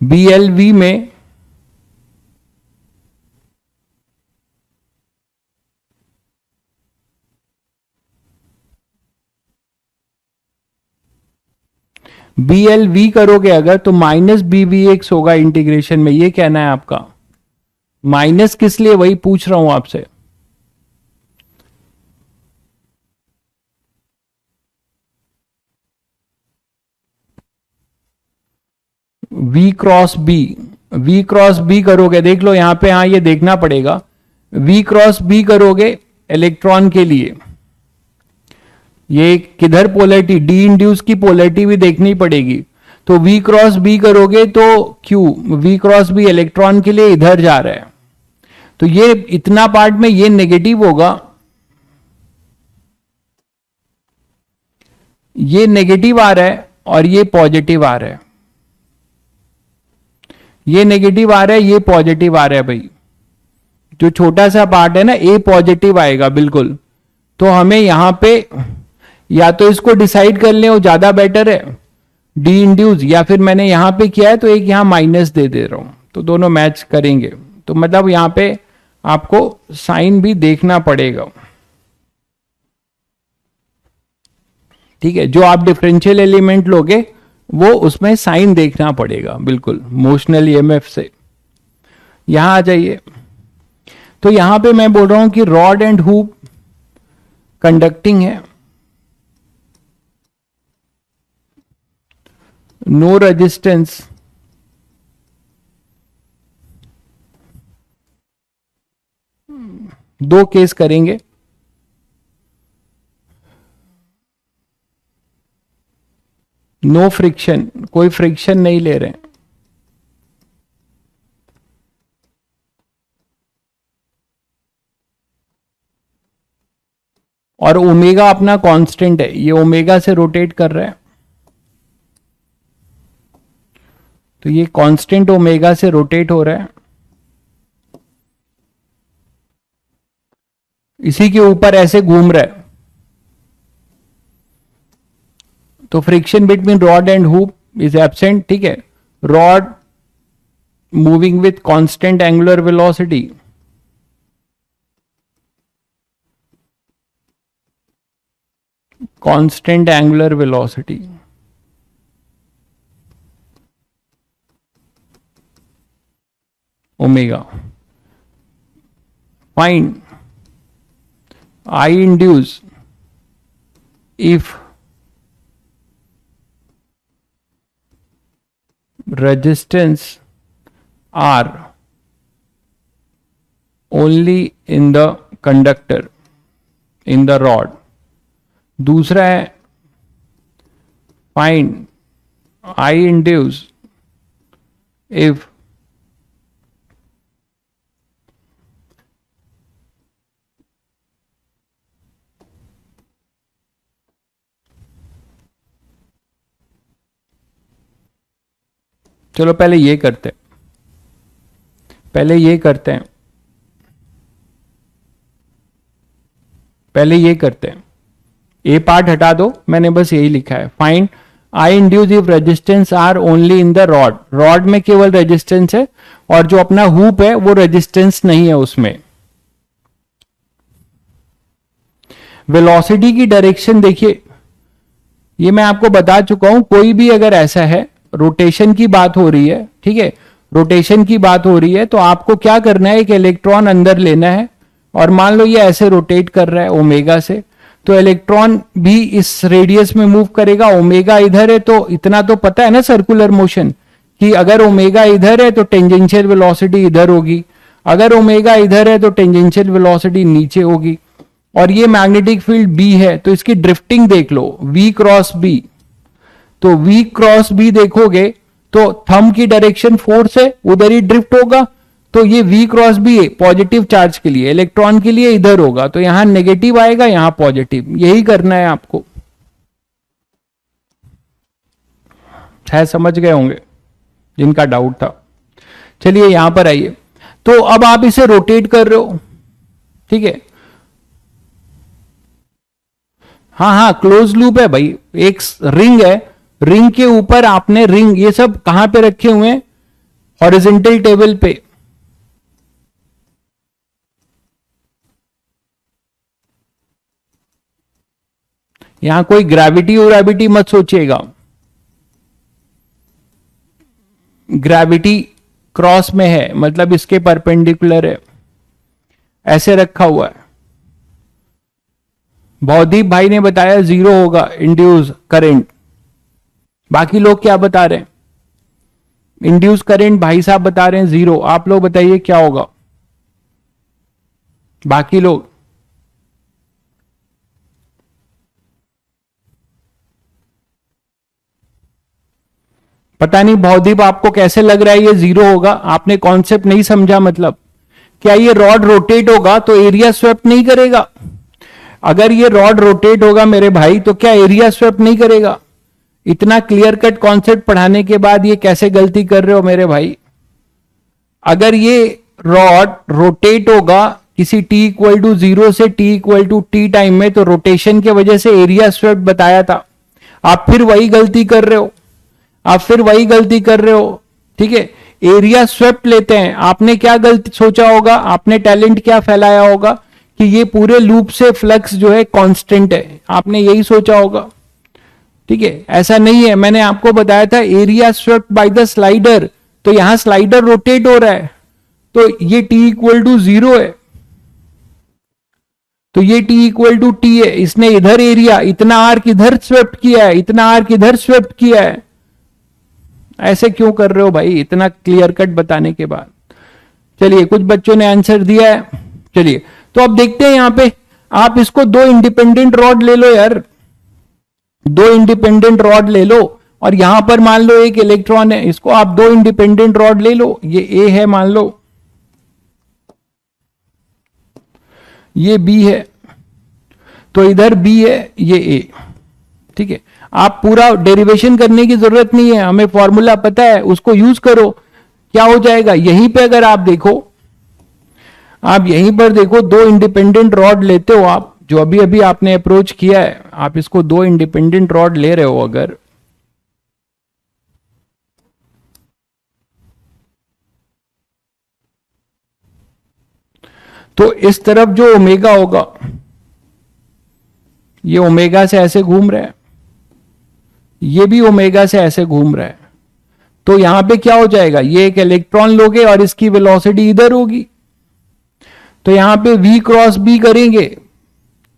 Speaker 1: BLV में BLV करोगे अगर तो माइनस BVX होगा इंटीग्रेशन में, ये कहना है आपका। माइनस किस लिए, वही पूछ रहा हूं आपसे। V क्रॉस बी करोगे, देख लो यहां पे, हाँ ये देखना पड़ेगा। V क्रॉस बी करोगे इलेक्ट्रॉन के लिए, ये किधर पोलैरिटी, डी इंड्यूस की पोलैरिटी भी देखनी पड़ेगी। तो V क्रॉस बी करोगे तो Q, V cross B electron के लिए इधर जा रहा है, तो ये इतना पार्ट में ये नेगेटिव होगा, ये नेगेटिव आ रहा है और ये पॉजिटिव आ रहा है, ये नेगेटिव आ रहा है, ये पॉजिटिव आ रहा है भाई। जो छोटा सा पार्ट है ना, ए पॉजिटिव आएगा बिल्कुल। तो हमें यहां पे या तो इसको डिसाइड कर लें, वो ज्यादा बेटर है, डी इंड्यूस, या फिर मैंने यहां पे किया है तो एक यहां माइनस दे दे रहा हूं, तो दोनों मैच करेंगे। तो मतलब यहां पे आपको साइन भी देखना पड़ेगा, ठीक है। जो आप डिफरेंशियल एलिमेंट लोगे वो उसमें साइन देखना पड़ेगा बिल्कुल, मोशनल ईएमएफ से। यहां आ जाइए, तो यहां पे मैं बोल रहा हूं कि रॉड एंड हुप कंडक्टिंग है, नो रेजिस्टेंस, दो केस करेंगे। नो फ्रिक्शन, कोई फ्रिक्शन नहीं ले रहे हैं, और ओमेगा अपना कांस्टेंट है, ये ओमेगा से रोटेट कर रहा है, तो ये कांस्टेंट ओमेगा से रोटेट हो रहा है, इसी के ऊपर ऐसे घूम रहा है। तो friction between rod and hoop is absent, ठीक है। Rod moving with constant angular velocity, constant angular velocity, omega. Find I induce if resistance R only in the conductor, in the rod. दूसरा है find I induce if चलो पहले ये करते हैं, पहले ये करते हैं, पहले ये करते हैं। ए पार्ट हटा दो, मैंने बस यही लिखा है, find I induce if resistance R only in the rod, rod में केवल रेजिस्टेंस है और जो अपना हुप है वो रेजिस्टेंस नहीं है उसमें। वेलोसिटी की डायरेक्शन देखिए, ये मैं आपको बता चुका हूं, कोई भी अगर ऐसा है, रोटेशन की बात हो रही है, ठीक है, रोटेशन की बात हो रही है, तो आपको क्या करना है, एक इलेक्ट्रॉन अंदर लेना है, और मान लो ये ऐसे रोटेट कर रहा है ओमेगा से, तो इलेक्ट्रॉन भी इस रेडियस में मूव करेगा। ओमेगा इधर है तो इतना तो पता है ना सर्कुलर मोशन, कि अगर ओमेगा इधर है तो टेंजेंशियल वेलोसिटी इधर होगी, अगर ओमेगा इधर है तो टेंजेंशियल वेलोसिटी नीचे होगी। और ये मैग्नेटिक फील्ड बी है, तो इसकी ड्रिफ्टिंग देख लो, वी क्रॉस बी, तो वी क्रॉस बी देखोगे तो थंब की डायरेक्शन फोर्स है, उधर ही ड्रिफ्ट होगा, तो ये वी क्रॉस बी है पॉजिटिव चार्ज के लिए, इलेक्ट्रॉन के लिए इधर होगा, तो यहां नेगेटिव आएगा, यहां पॉजिटिव, यही करना है आपको। शायद समझ गए होंगे जिनका डाउट था। चलिए यहां पर आइए, तो अब आप इसे रोटेट कर रहे हो, ठीक है, हाँ हाँ क्लोज लूप है भाई, एक रिंग है, रिंग के ऊपर आपने रिंग, ये सब कहां पे रखे हुए हैं, हॉरिजॉन्टल टेबल पे यहां कोई ग्रेविटी मत सोचिएगा, ग्रेविटी क्रॉस में है मतलब इसके परपेंडिकुलर है, ऐसे रखा हुआ है। भवदीप भाई ने बताया 0 होगा इंड्यूस करंट, बाकी लोग क्या बता रहे हैं? इंड्यूस करंट भाई साहब बता रहे हैं 0, आप लोग बताइए क्या होगा बाकी लोग? पता नहीं भवदीप आपको कैसे लग रहा है ये 0 होगा? आपने कॉन्सेप्ट नहीं समझा। मतलब क्या ये रॉड रोटेट होगा तो एरिया स्वेप्ट नहीं करेगा? अगर ये रॉड रोटेट होगा मेरे भाई तो क्या एरिया स्वेप्ट नहीं करेगा? इतना क्लियर कट कॉन्सेप्ट पढ़ाने के बाद ये कैसे गलती कर रहे हो मेरे भाई? अगर ये रॉड रोटेट होगा किसी t इक्वल टू 0 से t equal to t time में तो रोटेशन के वजह से एरिया स्वेप्ट बताया था। आप फिर वही गलती कर रहे हो, आप फिर वही गलती कर रहे हो। ठीक है, एरिया स्वेप्ट लेते हैं। आपने क्या गलती सोचा होगा? आपने टैलेंट क्या फैलाया होगा कि ये पूरे लूप से फ्लक्स जो है कांस्टेंट है, आपने यही सोचा होगा। ठीक है, ऐसा नहीं है। मैंने आपको बताया था area swept by the slider, तो यहां स्लाइडर रोटेट हो रहा है तो ये t इक्वल टू 0 है, तो ये t इक्वल टू t है। इसने इधर एरिया इतना आर्क इधर स्वेप्ट किया है, इतना आर्क इधर स्वेप्ट किया है। ऐसे क्यों कर रहे हो भाई इतना क्लियर कट बताने के बाद? चलिए, कुछ बच्चों ने आंसर दिया है। चलिए, तो अब देखते हैं यहां पे। आप इसको 2 इंडिपेंडेंट रॉड ले लो यार, 2 इंडिपेंडेंट रॉड ले लो, और यहां पर मान लो एक इलेक्ट्रॉन है, इसको आप 2 इंडिपेंडेंट रॉड ले लो। ये A है मान लो, ये B है, तो इधर B है, ये A। ठीक है, आप पूरा डेरिवेशन करने की जरूरत नहीं है, हमें फॉर्मूला पता है, उसको यूज करो। क्या हो जाएगा? यहीं पे अगर आप देखो, आप यहीं पर देखो 2 इंडिपेंडेंट रॉड लेते हो आप, जो अभी अभी आपने अप्रोच किया है, आप इसको 2 इंडिपेंडेंट रॉड ले रहे हो अगर, तो इस तरफ जो ओमेगा होगा, ये ओमेगा से ऐसे घूम रहा है, ये भी ओमेगा से ऐसे घूम रहा है, तो यहां पे क्या हो जाएगा? ये एक इलेक्ट्रॉन लोगे और इसकी वेलोसिटी इधर होगी, तो यहां पे V क्रॉस B करेंगे।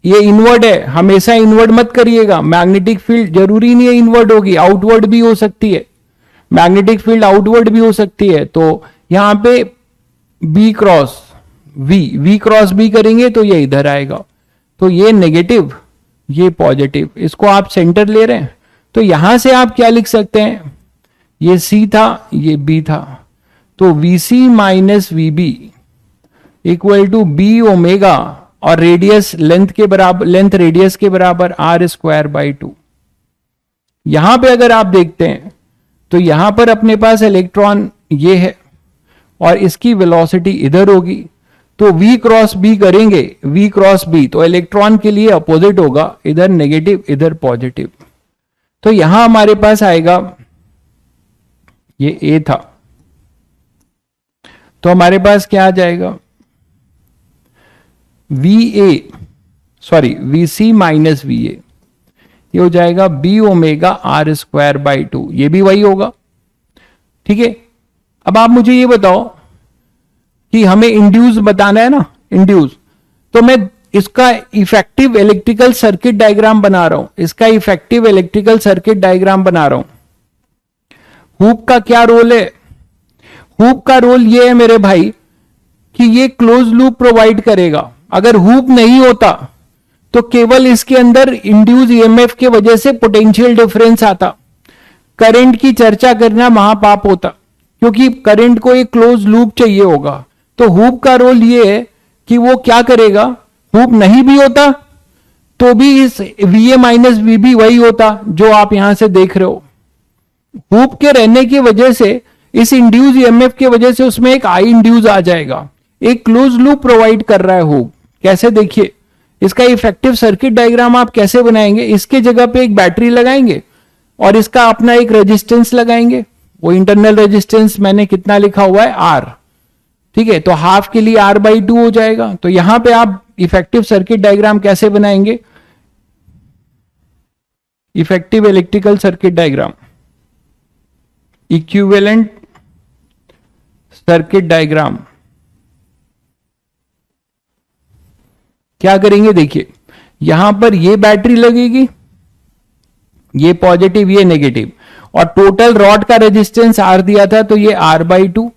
Speaker 1: ये इनवर्ड है, हमेशा इनवर्ड मत करिएगा। मैग्नेटिक फील्ड जरूरी नहीं है इनवर्ड होगी, आउटवर्ड भी हो सकती है। मैग्नेटिक फील्ड आउटवर्ड भी हो सकती है। तो यहां पे B cross V cross B करेंगे तो ये इधर आएगा, तो ये नेगेटिव, ये पॉजिटिव। इसको आप सेंटर ले रहे हैं, तो यहां से आप क्या लिख सकते हैं? ये C था, ये B था, तो VC minus VB equal to B omega, और रेडियस लेंथ के बराबर, लेंथ रेडियस के बराबर r²/2। यहां पे अगर आप देखते हैं तो यहां पर अपने पास इलेक्ट्रॉन ये है और इसकी वेलोसिटी इधर होगी, तो V क्रॉस B करेंगे, V क्रॉस B, तो इलेक्ट्रॉन के लिए अपोजिट होगा, इधर नेगेटिव इधर पॉजिटिव। तो यहां हमारे पास आएगा, ये A था, तो हमारे पास क्या आ जाएगा? VC माइनस VA, ये हो जाएगा B ओमेगा r²/2, ये भी वही होगा। ठीक है, अब आप मुझे ये बताओ कि हमें इंड्यूस बताना है ना, इंड्यूस, तो मैं इसका इफेक्टिव इलेक्ट्रिकल सर्किट डायग्राम बना रहा हूं, इसका इफेक्टिव इलेक्ट्रिकल सर्किट डायग्राम बना रहा हूं। हुक का क्या रोल है? हुक का रोल ये है मेरे भाई कि ये क्लोज लूप प्रोवाइड करेगा। अगर हुक नहीं होता तो केवल इसके अंदर इंड्यूस ईएमएफ के वजह से पोटेंशियल डिफरेंस आता, करंट की चर्चा करना महापाप होता, क्योंकि करंट को एक क्लोज लूप चाहिए होगा। तो हुक का रोल ये है कि वो क्या करेगा, हुक नहीं भी होता तो भी इस VA माइनस VB वही होता जो आप यहां से देख रहे हो। हुक के रहने की वजह से, इस इंड्यूस ईएमएफ की वजह से उसमें एक आई इंड्यूस आ जाएगा, एक क्लोज लूप प्रोवाइड कर रहा है हुक। कैसे? देखिए, इसका इफेक्टिव सर्किट डायग्राम आप कैसे बनाएंगे? इसके जगह पे एक बैटरी लगाएंगे और इसका अपना एक रेजिस्टेंस लगाएंगे, वो इंटरनल रेजिस्टेंस मैंने कितना लिखा हुआ है, आर। ठीक है, तो हाफ के लिए R/2 हो जाएगा। तो यहां पे आप इफेक्टिव सर्किट डायग्राम कैसे बनाएंगे, effective electrical circuit diagram, equivalent circuit diagram क्या करेंगे, देखिए यहां पर ये बैटरी लगेगी, ये पॉजिटिव ये नेगेटिव, और टोटल रॉड का रेजिस्टेंस R दिया था तो ये R/2,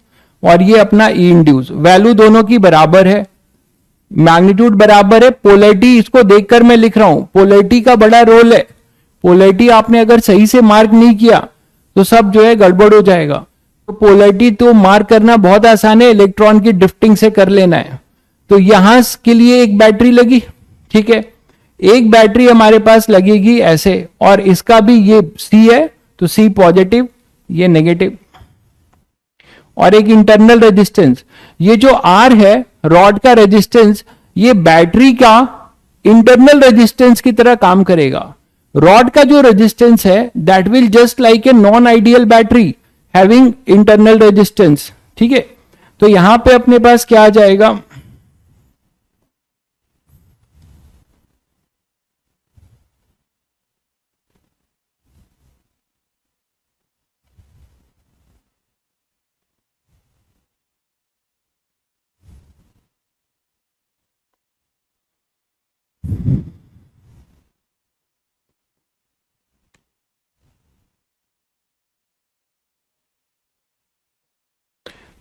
Speaker 1: और ये अपना ई इंड्यूस, वैल्यू दोनों की बराबर है, मैग्नीट्यूड बराबर है। पोलैरिटी इसको देखकर मैं लिख रहा हूं, पोलैरिटी का बड़ा रोल है। पोलैरिटी आपने अगर सही से मार्क नहीं किया तो सब जो है गड़बड़ हो जाएगा। तो पोलैरिटी तो मार्क करना बहुत आसान है, इलेक्ट्रॉन की ड्रिफ्टिंग से कर लेना है। तो यहां के लिए एक बैटरी लगी, ठीक है, एक बैटरी हमारे पास लगेगी ऐसे, और इसका भी ये C है तो C पॉजिटिव ये नेगेटिव, और एक इंटरनल रेजिस्टेंस, ये जो R है रॉड का रेजिस्टेंस, ये बैटरी का इंटरनल रेजिस्टेंस की तरह काम करेगा। रॉड का जो रेजिस्टेंस है that will just like a non ideal battery having internal resistance. ठीक है, तो यहां पे अपने पास क्या आ जाएगा,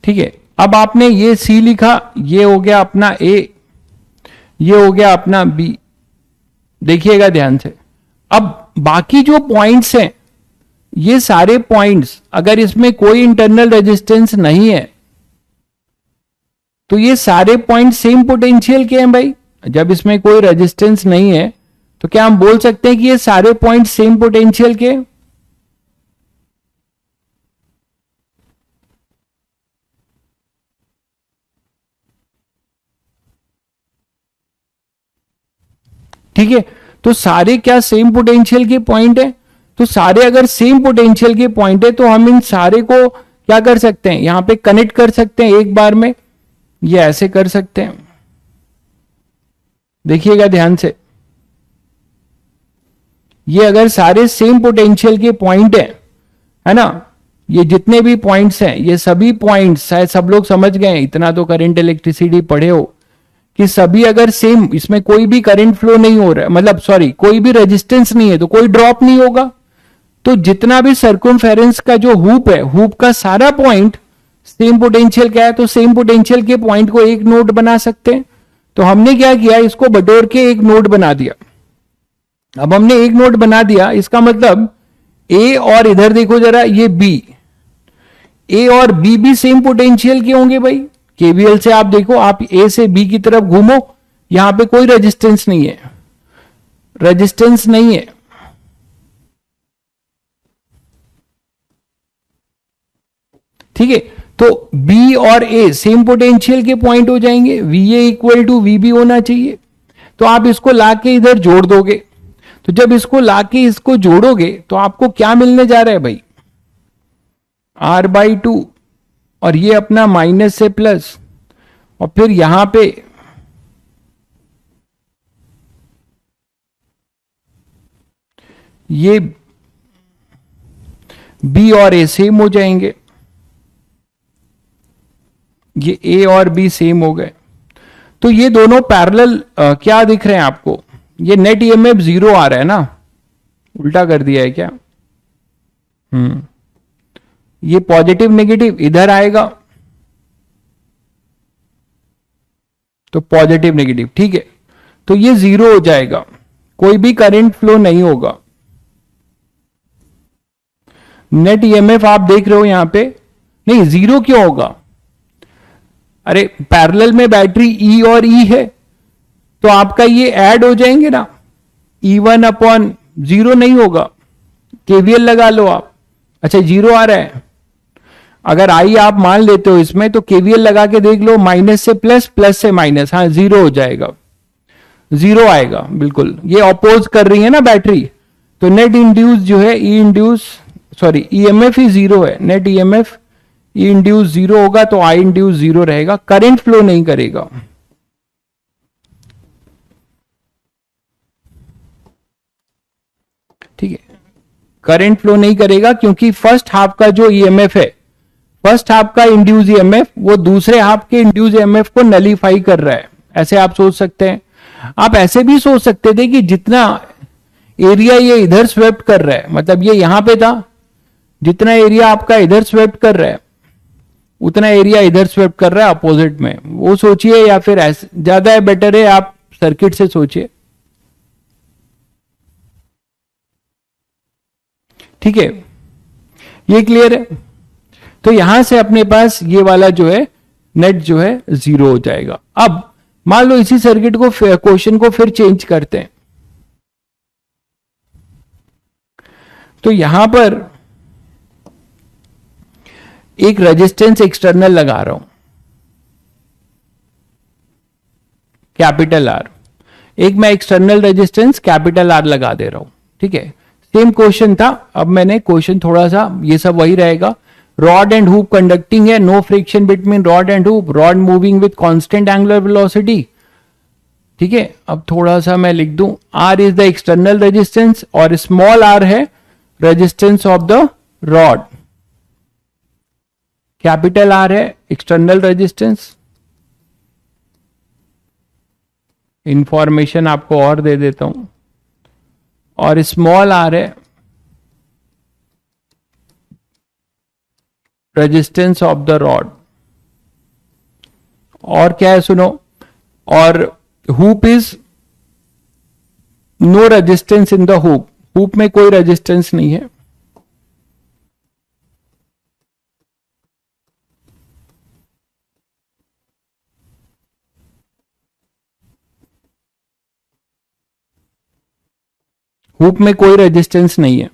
Speaker 1: ठीक है। अब आपने ये C लिखा, ये हो गया अपना A, ये हो गया अपना B, देखिएगा ध्यान से। अब बाकी जो पॉइंट्स हैं, ये सारे पॉइंट्स अगर इसमें कोई इंटरनल रेजिस्टेंस नहीं है तो ये सारे पॉइंट सेम पोटेंशियल के हैं भाई। जब इसमें कोई रेजिस्टेंस नहीं है तो क्या हम बोल सकते हैं कि ये सारे पॉइंट सेम पोटेंशियल के हैं? ठीक है, तो सारे क्या सेम पोटेंशियल के पॉइंट है? तो सारे अगर सेम पोटेंशियल के पॉइंट है तो हम इन सारे को क्या कर सकते हैं, यहां पे कनेक्ट कर सकते हैं एक बार में, ये ऐसे कर सकते हैं। देखिएगा ध्यान से, ये अगर सारे सेम पोटेंशियल के पॉइंट है ना, ये जितने भी पॉइंट्स हैं, ये सभी पॉइंट्स, शायद सब लोग समझ गए, इतना तो करंट इलेक्ट्रिसिटी पढ़े हो कि सभी अगर सेम, इसमें कोई भी करंट फ्लो नहीं हो रहा है, मतलब सॉरी कोई भी रेजिस्टेंस नहीं है तो कोई ड्रॉप नहीं होगा। तो जितना भी सर्कमफेरेंस का जो हुप है, हुप का सारा पॉइंट सेम पोटेंशियल क्या है, तो सेम पोटेंशियल के पॉइंट को एक नोड बना सकते हैं। तो हमने क्या किया, इसको बटोर के एक नोड बना दिया। अब हमने एक नोड बना दिया, इसका मतलब ए और इधर देखो जरा, ये बी, ए और बी भी सेम पोटेंशियल के होंगे भाई। केवीएल से आप देखो, आप ए से बी की तरफ घूमो, यहां पे कोई रेजिस्टेंस नहीं है, रेजिस्टेंस नहीं है। ठीक है, तो बी और ए सेम पोटेंशियल के पॉइंट हो जाएंगे, वीए इक्वल टू वीबी होना चाहिए। तो आप इसको लाके इधर जोड़ दोगे, तो जब इसको लाके इसको जोड़ोगे तो आपको क्या मिलने जा रहा है भाई, R/2, और ये अपना माइनस से प्लस, और फिर यहां पे ये बी और ए सेम हो जाएंगे, ये ए और बी सेम हो गए। तो ये दोनों पैरेलल क्या दिख रहे हैं आपको, ये नेट ईएमएफ 0 आ रहा है ना, उल्टा कर दिया है क्या, ये पॉजिटिव नेगेटिव इधर आएगा, तो पॉजिटिव नेगेटिव, ठीक है, तो ये 0 हो जाएगा, कोई भी करंट फ्लो नहीं होगा। नेट ईएमएफ आप देख रहे हो यहां पे, नहीं 0 क्यों होगा, अरे पैरेलल में बैटरी ई और ई है तो आपका ये ऐड हो जाएंगे ना, E1/0 नहीं होगा, केवीएल लगा लो आप। अच्छा 0 आ रहा है, अगर आई आप मान लेते हो इसमें तो केवीएल लगा के देख लो, माइनस से प्लस, प्लस से माइनस, हाँ 0 हो जाएगा, 0 आएगा बिल्कुल। ये अपोज कर रही है ना बैटरी, तो नेट इंड्यूस जो है, ई इंड्यूस सॉरी ईएमएफ ही जीरो है, नेट ईएमएफ ई इंड्यूस जीरो होगा तो आई इंड्यूस जीरो रहेगा, करंट फ्लो नहीं करेगा। ठीक है, करंट फ्लो नहीं करेगा क्योंकि फर्स्ट हाफ का जो ईएमएफ है, फर्स्ट हाफ का इंड्यूस ईएमएफ वो दूसरे हाफ के इंड्यूस ईएमएफ को नलीफाई कर रहा है, ऐसे आप सोच सकते हैं। आप ऐसे भी सोच सकते थे कि जितना एरिया ये इधर स्वेप्ट कर रहा है, मतलब ये यहां पे था, जितना एरिया आपका इधर स्वेप्ट कर रहा है उतना एरिया इधर स्वेप्ट कर रहा है अपोजिट में, वो सोचिए, या फिर ऐसे ज्यादा है, बेटर है आप सर्किट से सोचिए। ठीक है, ये क्लियर है। तो यहां से अपने पास ये वाला जो है नेट जो है जीरो हो जाएगा। अब मान लो इसी सर्किट को, क्वेश्चन को फिर चेंज करते हैं, तो यहां पर एक रेजिस्टेंस एक्सटर्नल लगा रहा हूं, कैपिटल आर, एक मैं एक्सटर्नल रेजिस्टेंस कैपिटल आर लगा दे रहा हूं। ठीक है, सेम क्वेश्चन था, अब मैंने क्वेश्चन थोड़ा सा, ये सब वही रहेगा। रॉड एंड हुप कंडक्टिंग है, no friction between rod and hoop, rod moving with constant angular velocity. ठीक है, अब थोड़ा सा मैं लिख दूं, R is the external resistance और स्मॉल आर है resistance of the rod, capital R है एक्सटर्नल रेजिस्टेंस। इंफॉर्मेशन आपको और दे देता हूं, और स्मॉल आर है रेजिस्टेंस ऑफ द रॉड। और क्या है सुनो, और hoop is no resistance in the hoop, hoop में कोई रेजिस्टेंस नहीं है। हुप में कोई रेजिस्टेंस नहीं है।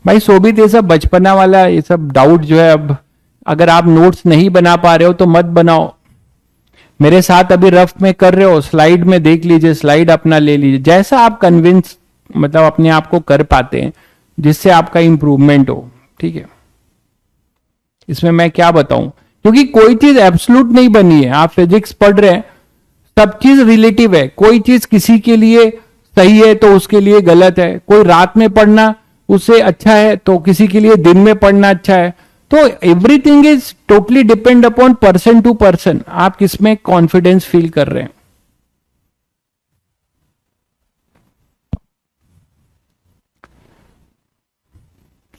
Speaker 1: भाई शोभित, ये सब बचपना वाला ये सब डाउट जो है, अब अगर आप नोट्स नहीं बना पा रहे हो तो मत बनाओ, मेरे साथ अभी रफ में कर रहे हो, स्लाइड में देख लीजिए, स्लाइड अपना ले लीजिए, जैसा आप कन्विंस मतलब अपने आप को कर पाते हैं जिससे आपका इंप्रूवमेंट हो। ठीक है, इसमें मैं क्या बताऊं, क्योंकि कोई चीज एब्सोल्यूट नहीं बनी है। आप फिजिक्स पढ़ रहे हैं, सब चीज रिलेटिव है, कोई चीज किसी के लिए सही है तो उसके लिए गलत है, कोई रात में पढ़ना उससे अच्छा है तो किसी के लिए दिन में पढ़ना अच्छा है। तो everything is totally depend upon person to person, आप किसमें कॉन्फिडेंस फील कर रहे हैं।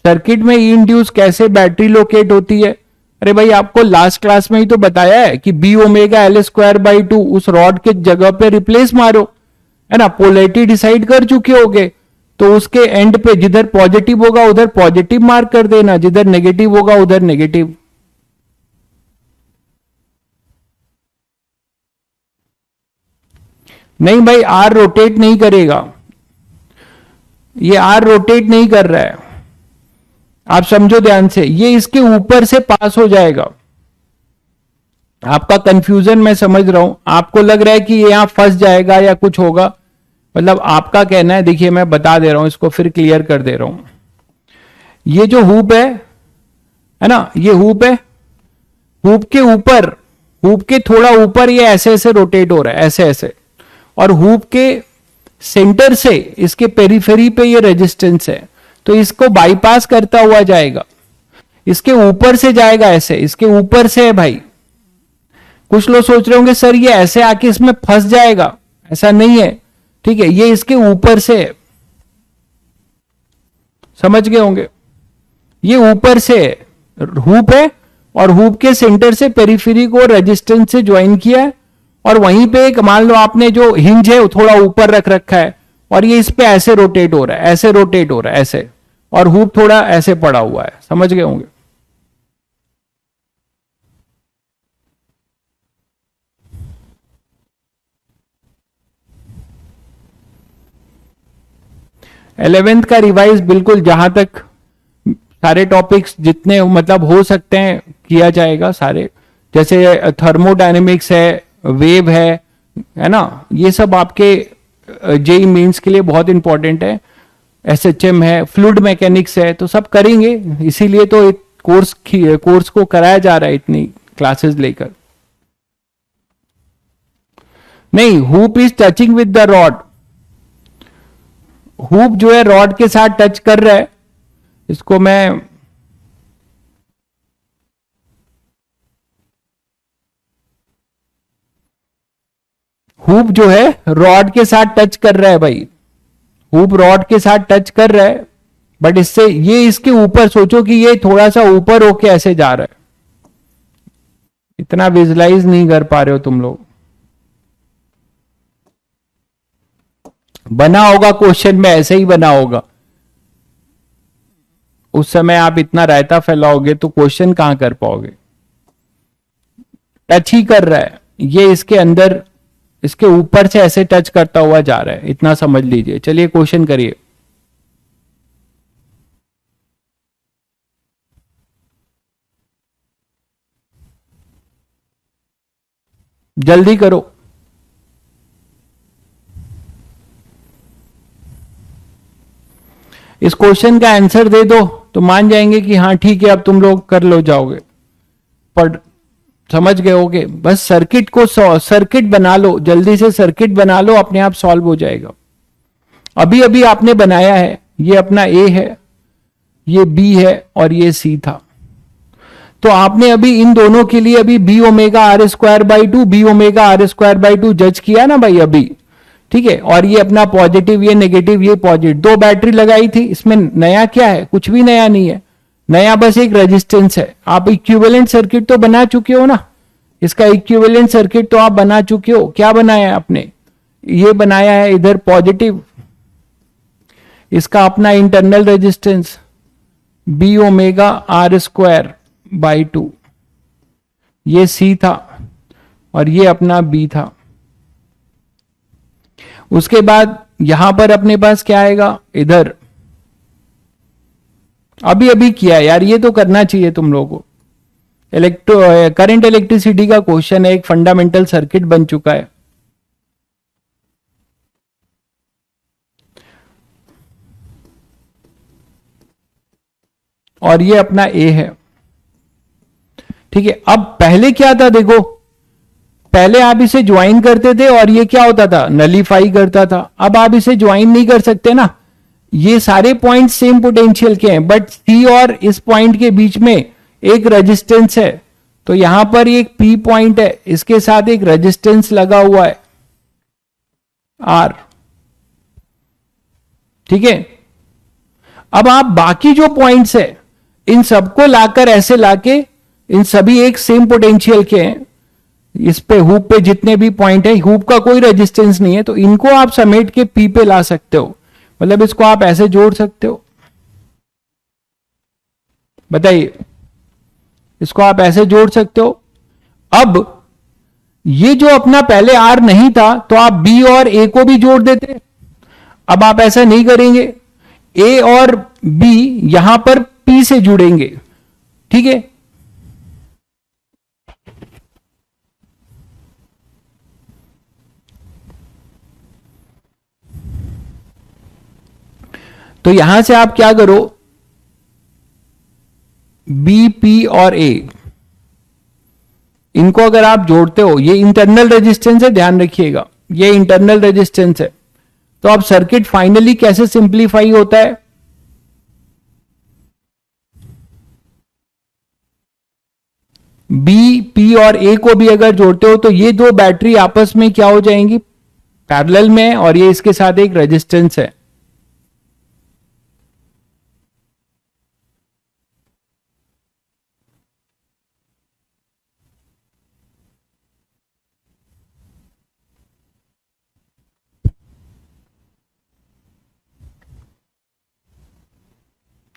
Speaker 1: सर्किट में ई इंड्यूस कैसे बैटरी लोकेट होती है, अरे भाई आपको लास्ट क्लास में ही तो बताया है कि B omega L square by two उस रॉड के जगह पे रिप्लेस मारो, है ना, पोलैरिटी डिसाइड कर चुके होगे, तो उसके एंड पे जिधर पॉजिटिव होगा उधर पॉजिटिव मार्क कर देना, जिधर नेगेटिव होगा उधर नेगेटिव। नहीं भाई, आर रोटेट नहीं करेगा, ये आर रोटेट नहीं कर रहा है, आप समझो ध्यान से, ये इसके ऊपर से पास हो जाएगा। आपका कंफ्यूजन मैं समझ रहा हूं, आपको लग रहा है कि ये यहां फंस जाएगा या कुछ होगा, मतलब आपका कहना है, देखिए मैं बता दे रहा हूं, इसको फिर क्लियर कर दे रहा हूं। ये जो हुप है ना, ये हुप है, हुप के ऊपर, हुप के थोड़ा ऊपर ये ऐसे ऐसे रोटेट हो रहा है, ऐसे ऐसे, और हुप के सेंटर से इसके पेरीफेरी पे ये रेजिस्टेंस है, तो इसको बाईपास करता हुआ जाएगा, इसके ऊपर से जाएगा, ऐसे इसके ऊपर से है भाई। कुछ लोग सोच रहे होंगे सर ये ऐसे आके इसमें फंस जाएगा, ऐसा नहीं है। ठीक है, ये इसके ऊपर से है, समझ गए होंगे, ये ऊपर से हुप है और हुप के सेंटर से पेरीफेरी को रेजिस्टेंस से ज्वाइन किया है, और वहीं पे एक मान लो आपने जो हिंज है वो थोड़ा ऊपर रख रखा है, और ये इस पे ऐसे रोटेट हो रहा है, ऐसे रोटेट हो रहा है ऐसे, और हुप थोड़ा ऐसे पड़ा हुआ है, समझ गए होंगे। इलेवेंथ का रिवाइज बिल्कुल जहां तक सारे टॉपिक्स जितने मतलब हो सकते हैं किया जाएगा सारे, जैसे थर्मोडायनेमिक्स है, वेव है ना, ये सब आपके जेई मेंस के लिए बहुत इंपॉर्टेंट है। एसएचएम है, फ्लूइड मैकेनिक्स है, तो सब करेंगे, इसीलिए तो एक कोर्स को कराया जा रहा है इतनी क्लासेस लेकर। नहीं, hoop is touching with the rod, hoop जो है रॉड के साथ टच कर रहा है, इसको मैं हुप जो है रॉड के साथ टच कर रहा है भाई, हुप रॉड के साथ टच कर रहा है, बट इससे ये इसके ऊपर सोचो कि ये थोड़ा सा ऊपर होके ऐसे जा रहा है, इतना विजुलाइज नहीं कर पा रहे हो तुम लोग। बना होगा क्वेश्चन में ऐसे ही बना होगा, उस समय आप इतना रायता फैलाओगे तो क्वेश्चन कहां कर पाओगे। टच ही कर रहा है, ये इसके अंदर इसके ऊपर से ऐसे टच करता हुआ जा रहा है, इतना समझ लीजिए। चलिए क्वेश्चन करिए, जल्दी करो। इस क्वेश्चन का आंसर दे दो तो मान जाएंगे कि हाँ ठीक है अब तुम लोग कर लो जाओगे, पर समझ गए होगे। बस सर्किट को सर्किट बना लो, जल्दी से सर्किट बना लो, अपने आप सॉल्व हो जाएगा। अभी अभी आपने बनाया है, ये अपना ए है, ये बी है और ये सी था, तो आपने अभी इन दोनों के लिए अभी B omega R square by two, B omega R square by two जज किया ना भाई अभी, ठीक है। और ये अपना पॉजिटिव, ये नेगेटिव, ये पॉजिटिव, दो बैटरी लगाई थी, इसमें नया क्या है, कुछ भी नया नहीं है, नया बस एक रेजिस्टेंस है। आप इक्विवेलेंट सर्किट तो बना चुके हो ना, इसका इक्विवेलेंट सर्किट तो आप बना चुके हो। क्या बनाया है आपने, ये बनाया है इधर पॉजिटिव, इसका अपना internal resistance B omega R square by two, ये सी था और ये अपना बी था। उसके बाद यहां पर अपने पास क्या आएगा, इधर अभी अभी किया यार, ये तो करना चाहिए तुम लोगों को। करंट इलेक्ट्रिसिटी का क्वेश्चन है, एक फंडामेंटल सर्किट बन चुका है। और ये अपना ए है, ठीक है। अब पहले क्या था देखो, पहले आप इसे ज्वाइन करते थे और ये क्या होता था, नलीफाई करता था। अब आप इसे ज्वाइन नहीं कर सकते ना, ये सारे पॉइंट सेम पोटेंशियल के हैं, बट सी और इस पॉइंट के बीच में एक रेजिस्टेंस है, तो यहां पर एक पी पॉइंट है, इसके साथ एक रेजिस्टेंस लगा हुआ है आर, ठीक है। अब आप बाकी जो पॉइंट्स है इन सबको लाकर ऐसे लाके, इन सभी एक सेम पोटेंशियल के हैं, इस पे हुप पे जितने भी पॉइंट है, हुप का कोई रेजिस्टेंस नहीं है, तो इनको आप समेट के पी पे ला सकते हो, मतलब इसको आप ऐसे जोड़ सकते हो। बताइए, इसको आप ऐसे जोड़ सकते हो। अब ये जो अपना पहले आर नहीं था, तो आप बी और ए को भी जोड़ देते, अब आप ऐसा नहीं करेंगे, ए और बी यहां पर पी से जुड़ेंगे, ठीक है। तो यहां से आप क्या करो, बी पी और ए, इनको अगर आप जोड़ते हो, ये इंटरनल रेजिस्टेंस है, ध्यान रखिएगा, ये इंटरनल रेजिस्टेंस है। तो अब सर्किट फाइनली कैसे सिंप्लीफाई होता है, बी पी और ए को भी अगर जोड़ते हो तो ये दो बैटरी आपस में क्या हो जाएंगी, पैरेलल में, और ये इसके साथ एक रेजिस्टेंस है।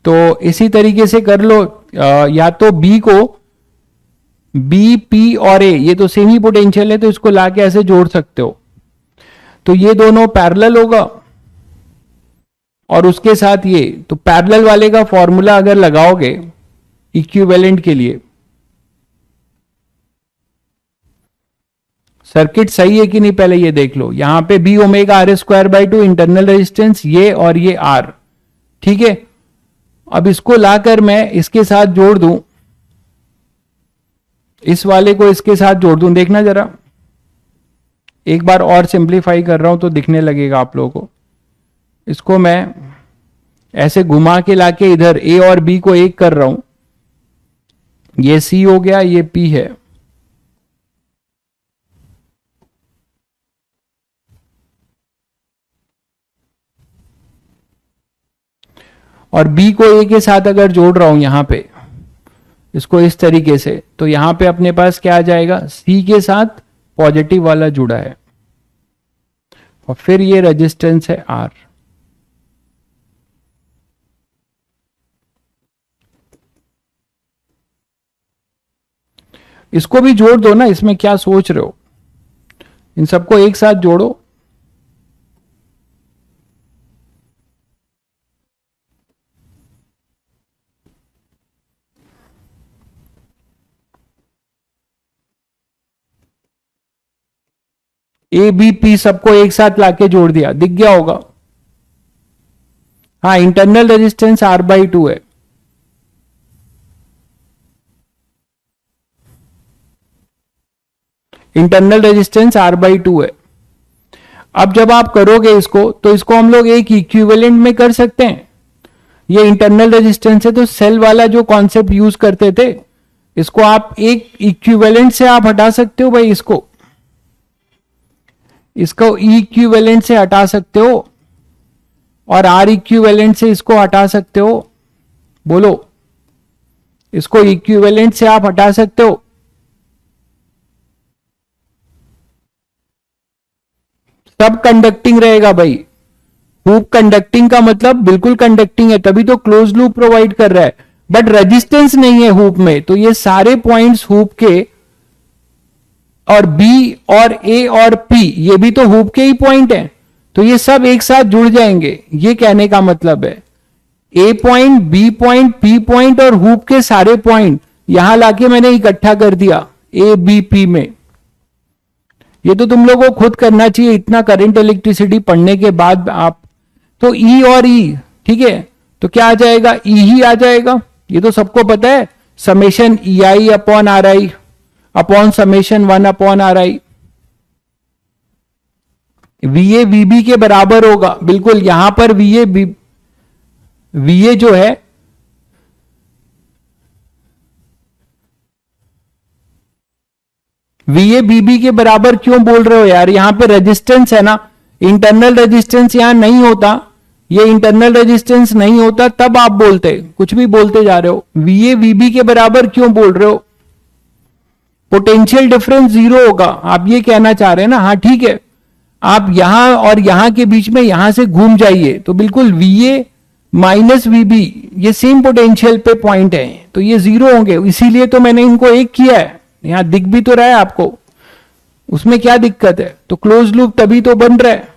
Speaker 1: तो इसी तरीके से कर लो, या तो बी को, बी पी और ए ये तो सेम ही पोटेंशियल है, तो इसको लाके ऐसे जोड़ सकते हो, तो ये दोनों पैरेलल होगा। और उसके साथ ये, तो पैरेलल वाले का फॉर्मूला अगर लगाओगे इक्विवेलेंट के लिए, सर्किट सही है कि नहीं पहले ये देख लो। यहां पे B omega R square by two internal resistance ये और ये आर, ठीक है। अब इसको लाकर मैं इसके साथ जोड़ दूं, इस वाले को इसके साथ जोड़ दूं, देखना जरा, एक बार और सिंप्लीफाई कर रहा हूं तो दिखने लगेगा आप लोगों को। इसको मैं ऐसे घुमा के लाके इधर ए और बी को एक कर रहा हूं, ये सी हो गया, ये पी है, और बी को ए के साथ अगर जोड़ रहा हूं यहां पे इसको इस तरीके से, तो यहां पे अपने पास क्या आ जाएगा, सी के साथ पॉजिटिव वाला जुड़ा है और फिर ये रेजिस्टेंस है आर। इसको भी जोड़ दो ना, इसमें क्या सोच रहे हो, इन सबको एक साथ जोड़ो। ए बी पी सबको एक साथ लाके जोड़ दिया, दिख गया होगा। हाँ, internal resistance R by two है, internal resistance R by two है। अब जब आप करोगे इसको, तो इसको हम लोग एक इक्विवेलेंट में कर सकते हैं। ये इंटरनल रेजिस्टेंस है, तो सेल वाला जो कॉन्सेप्ट यूज करते थे, इसको आप एक इक्विवेलेंट से आप हटा सकते हो भाई, इसको इक्विवेलेंट से हटा सकते हो और आर इक्विवेलेंट से इसको हटा सकते हो। बोलो, इसको इक्विवेलेंट से आप हटा सकते हो। सब कंडक्टिंग रहेगा भाई, हुप कंडक्टिंग का मतलब बिल्कुल कंडक्टिंग है, तभी तो क्लोज लूप प्रोवाइड कर रहा है, बट रेजिस्टेंस नहीं है हुप में। तो ये सारे पॉइंट्स हुप के, और बी और ए और पी ये भी तो हुप के ही पॉइंट हैं, तो ये सब एक साथ जुड़ जाएंगे। ये कहने का मतलब है A point, B point, P point और हुप के सारे पॉइंट यहां लाके मैंने इकट्ठा कर दिया ए बी पी में। ये तो तुम लोगों को खुद करना चाहिए, इतना करंट इलेक्ट्रिसिटी पढ़ने के बाद आप। तो ई और ई, ठीक है, तो क्या आ जाएगा, ई ही आ जाएगा, ये तो सबको पता है, summation E I upon R I upon summation 1 upon R I. VA VB के बराबर होगा, बिल्कुल यहां पर वीए जो है, वीए बीबी के बराबर क्यों बोल रहे हो यार, यहां पे रेजिस्टेंस है ना, इंटरनल रेजिस्टेंस यहां नहीं होता, ये इंटरनल रेजिस्टेंस नहीं होता तब आप बोलते, कुछ भी बोलते जा रहे हो। वीए वीबी के बराबर क्यों बोल रहे हो, पोटेंशियल डिफरेंस जीरो होगा, आप ये कहना चाह रहे हैं ना। हाँ ठीक है, आप यहां और यहां के बीच में यहां से घूम जाइए, तो बिल्कुल वीए माइनस वीबी ये सेम पोटेंशियल पे पॉइंट है, तो ये जीरो होंगे, इसीलिए तो मैंने इनको एक किया है, यहां दिख भी तो रहा है आपको, उसमें क्या दिक्कत है। तो क्लोज लूप तभी तो बन रहा है।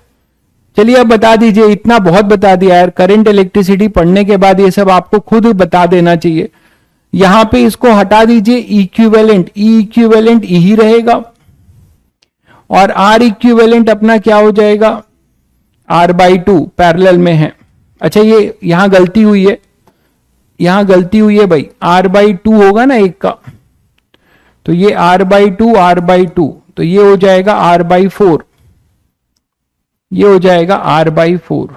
Speaker 1: चलिए अब बता दीजिए, इतना बहुत बता दिया यार, करंट इलेक्ट्रिसिटी पढ़ने के बाद ये सब आपको खुद बता देना चाहिए। यहां पे इसको हटा दीजिए, इक्विवेलेंट, ई इक्विवेलेंट ही रहेगा और आर इक्विवेलेंट अपना क्या हो जाएगा, आर बाई टू, पैरेलल में है। अच्छा ये यहां गलती हुई है, यहां गलती हुई है भाई, आर बाई टू होगा ना एक का, तो ये R by two, R by two, तो ये हो जाएगा आर बाई फोर, ये हो जाएगा आर बाई फोर।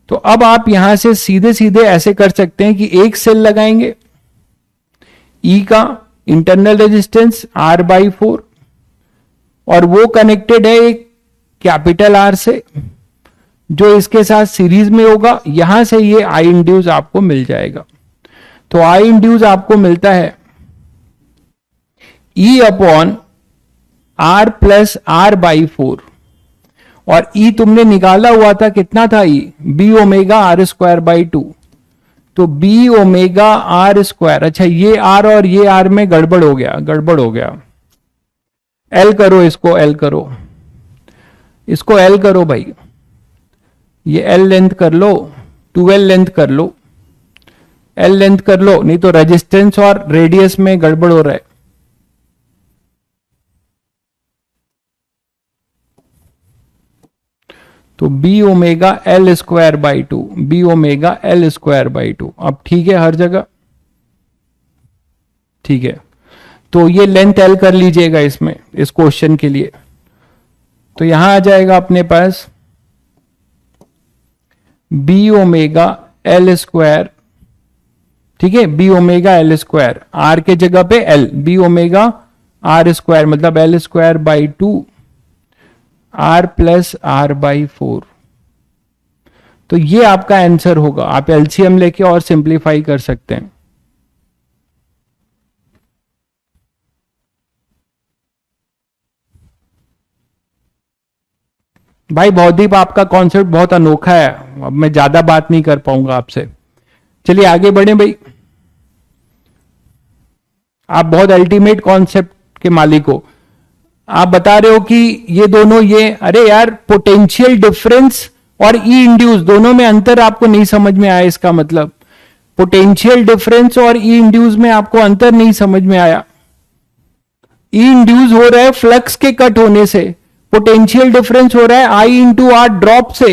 Speaker 1: तो अब आप यहां से सीधे सीधे ऐसे कर सकते हैं कि एक सेल लगाएंगे, ई का internal resistance R by four, और वो कनेक्टेड है एक कैपिटल आर से जो इसके साथ सीरीज में होगा, यहां से ये आई इंड्यूस आपको मिल जाएगा। तो आई इंड्यूस आपको मिलता है E upon R plus R by four, और ई तुमने निकाला हुआ था, कितना था E, B omega R square by two, तो बी ओमेगा आर स्क्वायर। अच्छा ये आर और ये आर में गड़बड़ हो गया, गड़बड़ हो गया, एल करो इसको, एल करो इसको, एल करो भाई, ये एल लेंथ कर लो, 12 लेंथ कर लो, एल लेंथ कर लो, नहीं तो रेजिस्टेंस और रेडियस में गड़बड़ हो रहा है। तो B omega L square by two, B omega L square by two. अब ठीक है हर जगह, ठीक है। तो ये लेंथ एल कर लीजिएगा इसमें, इस क्वेश्चन के लिए। तो यहां आ जाएगा अपने पास बी ओमेगा एल स्क्वायर, ठीक है, B omega L square, R के जगह पे L, B omega R square मतलब L square by two R plus R by 4। तो ये आपका आंसर होगा। आप एलसीएम लेके और सिंप्लीफाई कर सकते हैं। भाई बहुदीप, आपका कॉन्सेप्ट बहुत अनोखा है, अब मैं ज्यादा बात नहीं कर पाऊंगा आपसे। चलिए आगे बढ़े भाई। आप बहुत अल्टीमेट कॉन्सेप्ट के मालिक हो। आप बता रहे हो कि ये दोनों, ये अरे यार पोटेंशियल डिफरेंस और ई इंड्यूस दोनों में अंतर आपको नहीं समझ में आया। इसका मतलब पोटेंशियल डिफरेंस और ई इंड्यूस में आपको अंतर नहीं समझ में आया। ई इंड्यूस हो रहा है फ्लक्स के कट होने से, पोटेंशियल डिफरेंस हो रहा है आई इंटू आर ड्रॉप से।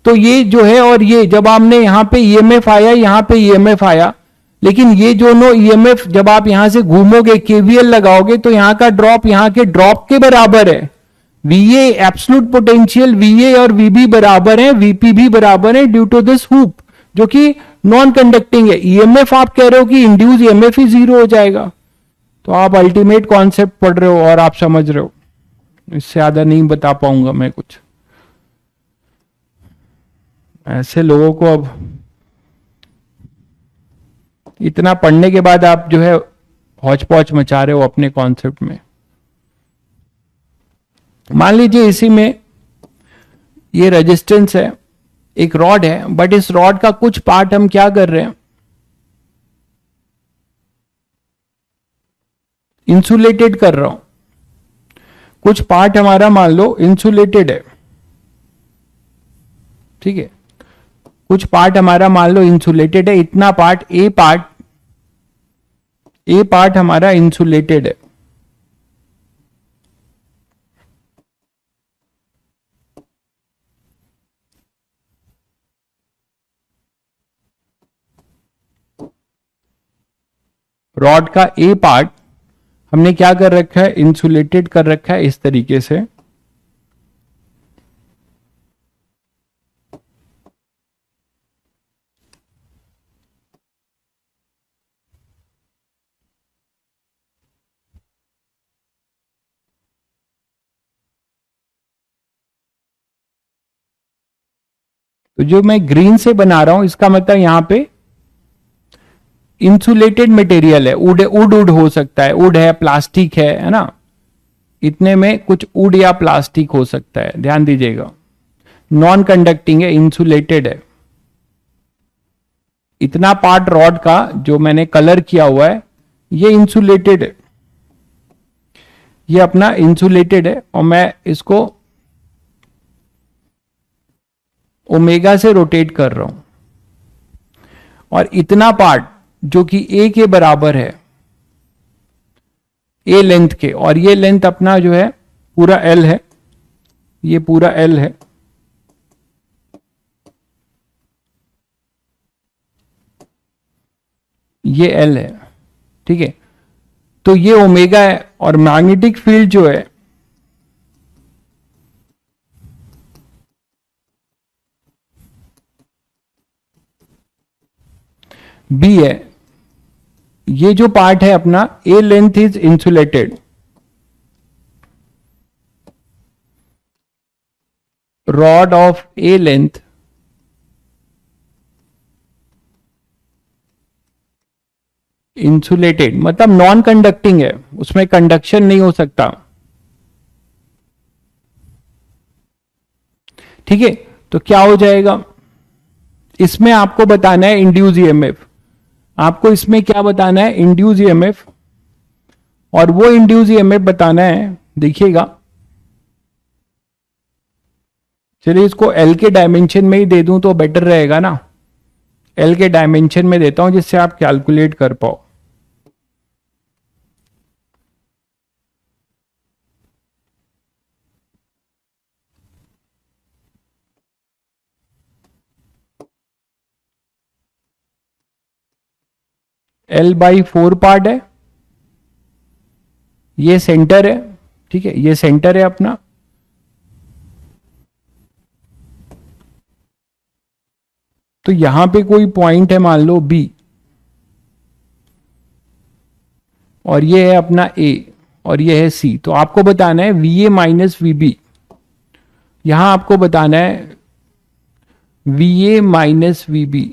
Speaker 1: तो ये जो है, और ये जब आपने यहां पे ईएमएफ आया, यहां पे ईएमएफ आया, लेकिन ये दोनों ईएमएफ जब आप यहां से घूमोगे, केवीएल लगाओगे, तो यहां का ड्रॉप यहां के ड्रॉप के बराबर है। वीए एब्सोल्यूट पोटेंशियल, वीए और वीबी बराबर है, वीपी भी बराबर है ड्यू टू दिस हुप, जो कि नॉन कंडक्टिंग है। ईएमएफ आप कह रहे हो कि इंड्यूस ईएमएफ ही जीरो हो जाएगा। तो आप अल्टीमेट कॉन्सेप्ट पढ़ रहे हो और आप समझ रहे हो, इससे ज्यादा नहीं बता पाऊंगा मैं कुछ। ऐसे लोगों को अब इतना पढ़ने के बाद आप जो है हौच पौच मचा रहे हो अपने कॉन्सेप्ट में। मान लीजिए इसी में ये रेजिस्टेंस है, एक रॉड है, बट इस रॉड का कुछ पार्ट हम क्या कर रहे हैं, इंसुलेटेड कर रहा हूं। कुछ पार्ट हमारा मान लो इंसुलेटेड है, ठीक है, कुछ पार्ट हमारा मान लो इंसुलेटेड है। इतना पार्ट, ए पार्ट हमारा इंसुलेटेड है। रॉड का ए पार्ट हमने क्या कर रखा है, इंसुलेटेड कर रखा है इस तरीके से। तो जो मैं ग्रीन से बना रहा हूं, इसका मतलब यहां पे इंसुलेटेड मटेरियल है। उड हो सकता है, उड है, प्लास्टिक है ना, इतने में कुछ उड या प्लास्टिक हो सकता है, ध्यान दीजिएगा। नॉन कंडक्टिंग है, इंसुलेटेड है। इतना पार्ट रॉड का जो मैंने कलर किया हुआ है, ये इंसुलेटेड है, ये अपना इंसुलेटेड है। और मैं इसको ओमेगा से रोटेट कर रहा हूं। और इतना पार्ट जो कि ए के बराबर है, ए लेंथ के, और ये लेंथ अपना जो है पूरा एल है, ये पूरा एल है। ये एल है, ठीक है। तो ये ओमेगा है, और मैग्नेटिक फील्ड जो है बी है। ये जो पार्ट है अपना, a length is insulated, rod of a length insulated मतलब नॉन कंडक्टिंग है, उसमें कंडक्शन नहीं हो सकता, ठीक है। तो क्या हो जाएगा, इसमें आपको बताना है इंड्यूस ईएमएफ। आपको इसमें क्या बताना है, इंड्यूस ईएमएफ। और वो इंड्यूस ईएमएफ बताना है, देखिएगा, चलिए इसको एल के डायमेंशन में ही दे दूं तो बेटर रहेगा ना। एल के डायमेंशन में देता हूं जिससे आप कैलकुलेट कर पाओ। L/4 पार्ट है, ये सेंटर है, ठीक है, ये सेंटर है अपना। तो यहां पे कोई पॉइंट है मान लो B, और ये है अपना A, और ये है C। तो आपको बताना है VA माइनस VB, यहां आपको बताना है VA minus VB।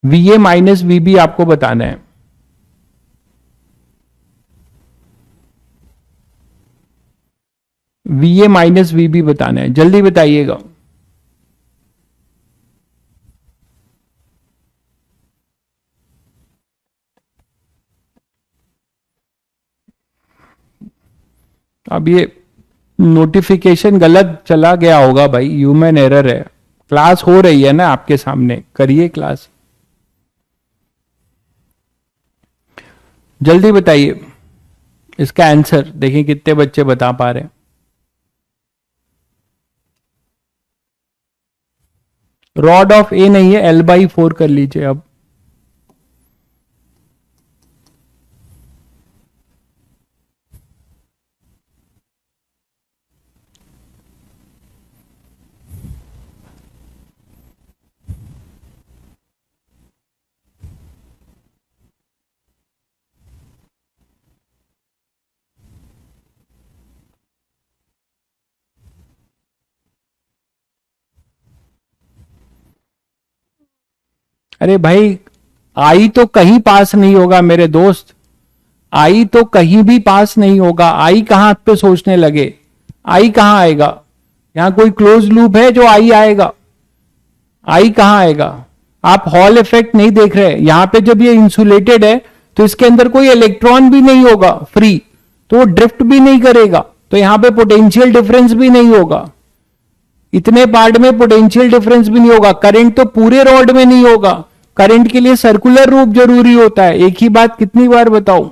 Speaker 1: VA minus VB आपको बताना है। VA माइनस VB बताना है, जल्दी बताइएगा। अब ये नोटिफिकेशन गलत चला गया होगा भाई, ह्यूमन एरर है। क्लास हो रही है ना आपके सामने, करिए क्लास, जल्दी बताइए इसका आंसर। देखिए कितने बच्चे बता पा रहे हैं। रॉड ऑफ ए नहीं है, L/4 कर लीजिए अब। अरे भाई, आई तो कहीं पास नहीं होगा मेरे दोस्त, आई तो कहीं भी पास नहीं होगा। आई कहां पे सोचने लगे, आई कहां आएगा? यहां कोई क्लोज लूप है जो आई आएगा? आई कहां आएगा? आप हॉल इफेक्ट नहीं देख रहे, यहां पे जब ये इंसुलेटेड है तो इसके अंदर कोई इलेक्ट्रॉन भी नहीं होगा फ्री, तो वो ड्रिफ्ट भी नहीं करेगा, तो यहां पे पोटेंशियल डिफरेंस भी नहीं होगा। इतने पार्ट में पोटेंशियल डिफरेंस भी नहीं होगा। करंट तो पूरे रॉड में नहीं होगा, करंट के लिए सर्कुलर रूप जरूरी होता है। एक ही बात कितनी बार बताऊं?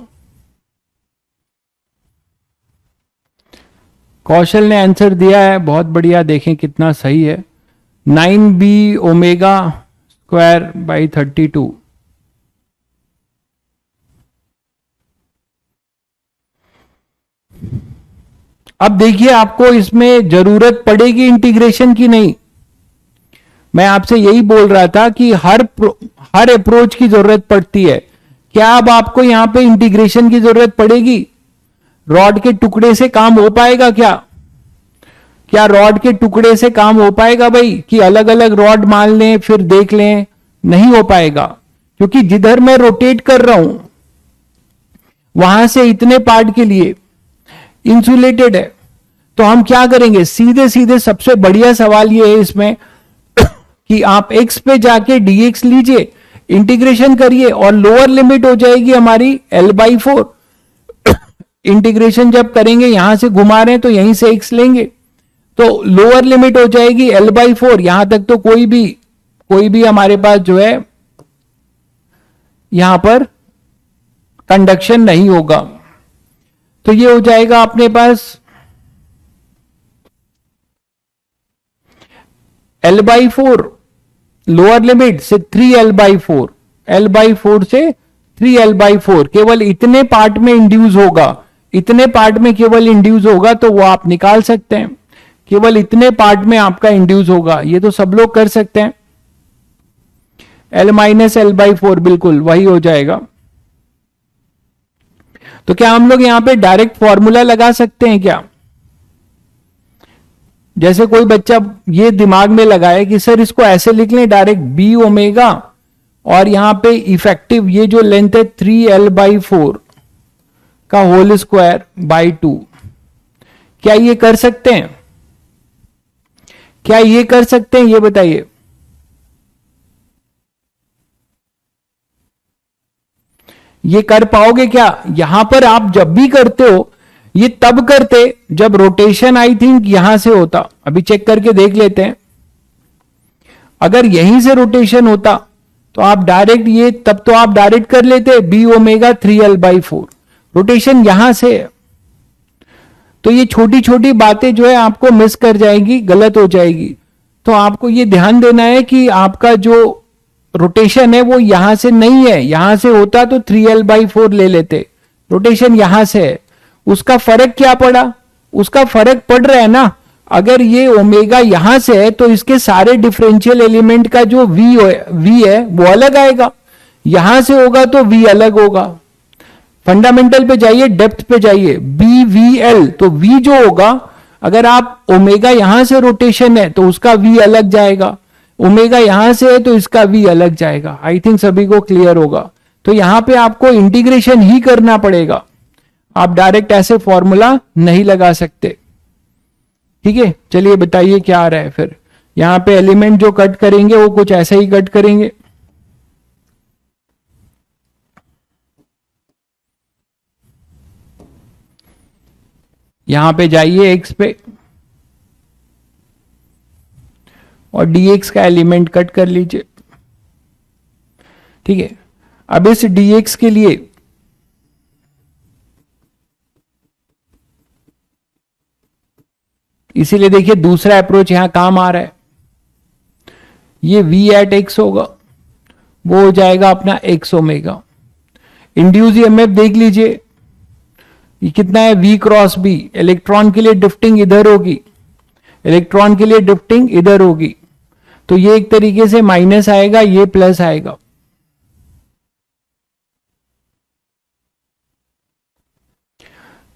Speaker 1: कौशल ने आंसर दिया है, बहुत बढ़िया, देखें कितना सही है। 9B omega square by 32। अब देखिए आपको इसमें जरूरत पड़ेगी इंटीग्रेशन की नहीं। मैं आपसे यही बोल रहा था कि हर अप्रोच की जरूरत पड़ती है। क्या अब आपको यहां पे इंटीग्रेशन की जरूरत पड़ेगी? रॉड के टुकड़े से काम हो पाएगा क्या? क्या रॉड के टुकड़े से काम हो पाएगा भाई, कि अलग अलग रॉड मान लें फिर देख लें? नहीं हो पाएगा, क्योंकि जिधर मैं रोटेट कर रहा हूं वहां से इतने पार्ट के लिए इंसुलेटेड है। तो हम क्या करेंगे, सीधे सीधे सबसे बढ़िया सवाल ये है इसमें कि आप x पे जाके dx लीजिए, इंटीग्रेशन करिए, और लोअर लिमिट हो जाएगी हमारी L/4। इंटीग्रेशन जब करेंगे, यहां से घुमा रहे हैं तो यहीं से x लेंगे, तो लोअर लिमिट हो जाएगी L/4। यहां तक तो कोई भी हमारे पास जो है यहां पर कंडक्शन नहीं होगा। तो ये हो जाएगा अपने पास L/4 लोअर लिमिट से 3L/4, L/4 से 3L/4 केवल इतने पार्ट में इंड्यूस होगा, इतने पार्ट में केवल इंड्यूस होगा, तो वो आप निकाल सकते हैं। केवल इतने पार्ट में आपका इंड्यूस होगा, ये तो सब लोग कर सकते हैं। L-L/4 बिल्कुल वही हो जाएगा। तो क्या हम लोग यहां पे डायरेक्ट फॉर्मूला लगा सकते हैं क्या? जैसे कोई बच्चा ये दिमाग में लगाए कि सर इसको ऐसे लिख लें डायरेक्ट B ओमेगा, और यहां पे इफेक्टिव ये जो लेंथ है 3L/4 का होल स्क्वायर बाई 2। क्या ये कर सकते हैं? क्या ये कर सकते हैं, ये बताइए। ये कर पाओगे क्या? यहां पर आप जब भी करते हो, ये तब करते जब रोटेशन आई थिंक यहां से होता, अभी चेक करके देख लेते हैं। अगर यहीं से रोटेशन होता तो आप डायरेक्ट ये, तब तो आप डायरेक्ट कर लेते बी ओमेगा 3l/4, रोटेशन यहां से है। तो ये छोटी छोटी बातें जो है आपको मिस कर जाएगी, गलत हो जाएगी। तो आपको ये ध्यान देना है कि आपका जो रोटेशन है वो यहां से नहीं है, यहां से होता तो 3l/4 ले लेते, रोटेशन यहां से है। उसका फर्क क्या पड़ा? उसका फर्क पड़ रहा है ना, अगर ये ओमेगा यहां से है तो इसके सारे डिफरेंशियल एलिमेंट का जो वी है वो अलग आएगा, यहां से होगा तो वी अलग होगा। फंडामेंटल पे जाइए, डेप्थ पे जाइए, बी वी एल, तो वी जो होगा, अगर आप ओमेगा यहां से रोटेशन है तो उसका वी अलग जाएगा, ओमेगा यहां से है तो इसका वी अलग जाएगा। आई थिंक सभी को क्लियर होगा। तो यहां पे आपको इंटीग्रेशन ही करना पड़ेगा, आप डायरेक्ट ऐसे फॉर्मूला नहीं लगा सकते। ठीक है, चलिए बताइए क्या आ रहा है फिर। यहां पे एलिमेंट जो कट करेंगे वो कुछ ऐसा ही कट करेंगे। यहां पे जाइए एक्स पे और dx का एलिमेंट कट कर लीजिए। ठीक है, अब इस dx के लिए इसीलिए देखिए दूसरा अप्रोच यहां काम आ रहा है। ये v एट x होगा, वो हो जाएगा अपना x ओमेगा। इंड्यूस ईएमएफ देख लीजिए, ये कितना है v क्रॉस b। इलेक्ट्रॉन के लिए ड्रिफ्टिंग इधर होगी, इलेक्ट्रॉन के लिए ड्रिफ्टिंग इधर होगी, तो ये एक तरीके से माइनस आएगा, ये प्लस आएगा।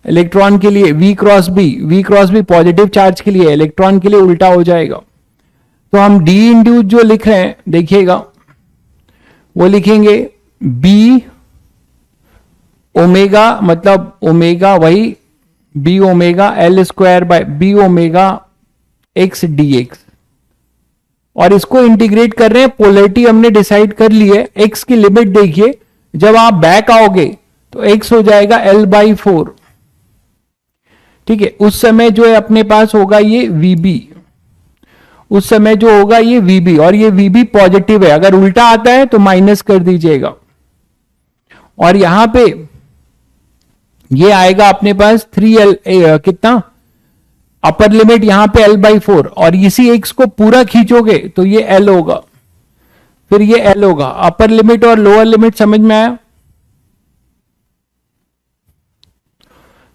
Speaker 1: इलेक्ट्रॉन के लिए v cross B positive charge के लिए, इलेक्ट्रॉन के लिए उल्टा हो जाएगा। तो हम डी इंड्यूस जो लिख रहे हैं देखिएगा, वो लिखेंगे b ओमेगा, मतलब ओमेगा वही b omega l² b omega x dx, और इसको इंटीग्रेट कर रहे हैं। पोलैरिटी हमने डिसाइड कर ली है। x की लिमिट देखिए, जब आप बैक आओगे तो x हो जाएगा l/4। ठीक है, उस समय जो है अपने पास होगा ये vb, उस समय जो होगा ये vb, और ये vb पॉजिटिव है, अगर उल्टा आता है तो माइनस कर दीजिएगा। और यहां पे ये आएगा अपने पास 3l कितना, अपर लिमिट यहां पे l/4, और इसी x को पूरा खींचोगे तो ये l होगा, फिर ये l होगा। अपर लिमिट और लोअर लिमिट समझ में आया?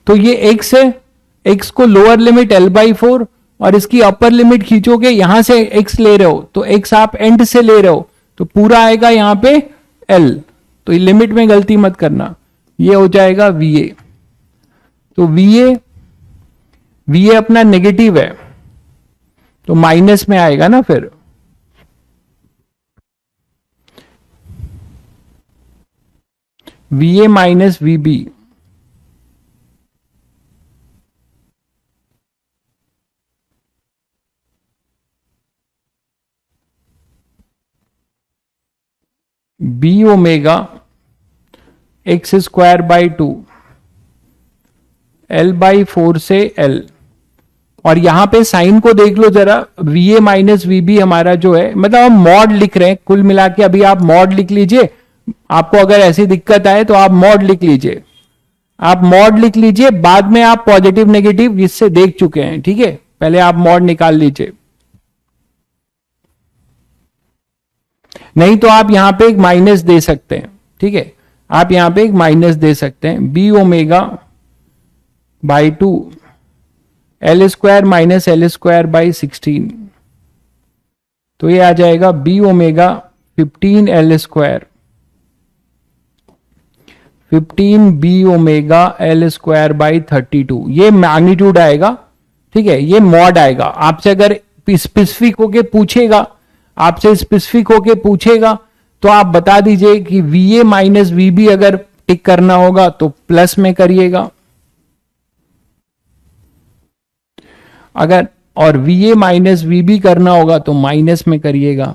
Speaker 1: तो ये x है, x को लोअर लिमिट l/4 और इसकी अपर लिमिट खींचोगे, यहां से x ले रहे हो तो x आप एंड से ले रहे हो तो पूरा आएगा यहां पे l, तो ये लिमिट में गलती मत करना, ये हो जाएगा va। तो va अपना नेगेटिव है तो माइनस में आएगा ना, फिर va minus vb, b omega x²/2 l/4 से l। और यहां पे साइन को देख लो जरा, va माइनस vb हमारा जो है, मतलब हम मॉड लिख रहे हैं कुल मिला के। अभी आप मॉड लिख लीजिए, आपको अगर ऐसी दिक्कत आए तो आप मॉड लिख लीजिए, आप मॉड लिख लीजिए, बाद में आप पॉजिटिव नेगेटिव इससे देख चुके हैं। ठीक है, पहले आप मॉड निकाल लीजिए, नहीं तो आप यहां पे एक माइनस दे सकते हैं। ठीक है, आप यहां पे एक माइनस दे सकते हैं, b ओमेगा/2 l² माइनस l²/16, तो ये आ जाएगा b omega 15l², 15 b omega l²/32, ये मैग्नीट्यूड आएगा। ठीक है, ये मॉड आएगा। आपसे अगर स्पेसिफिक होके पूछेगा, आपसे स्पेसिफिक होके पूछेगा तो आप बता दीजिए कि va माइनस vb अगर टिक करना होगा तो प्लस में करिएगा, अगर और va माइनस vb करना होगा तो माइनस में करिएगा।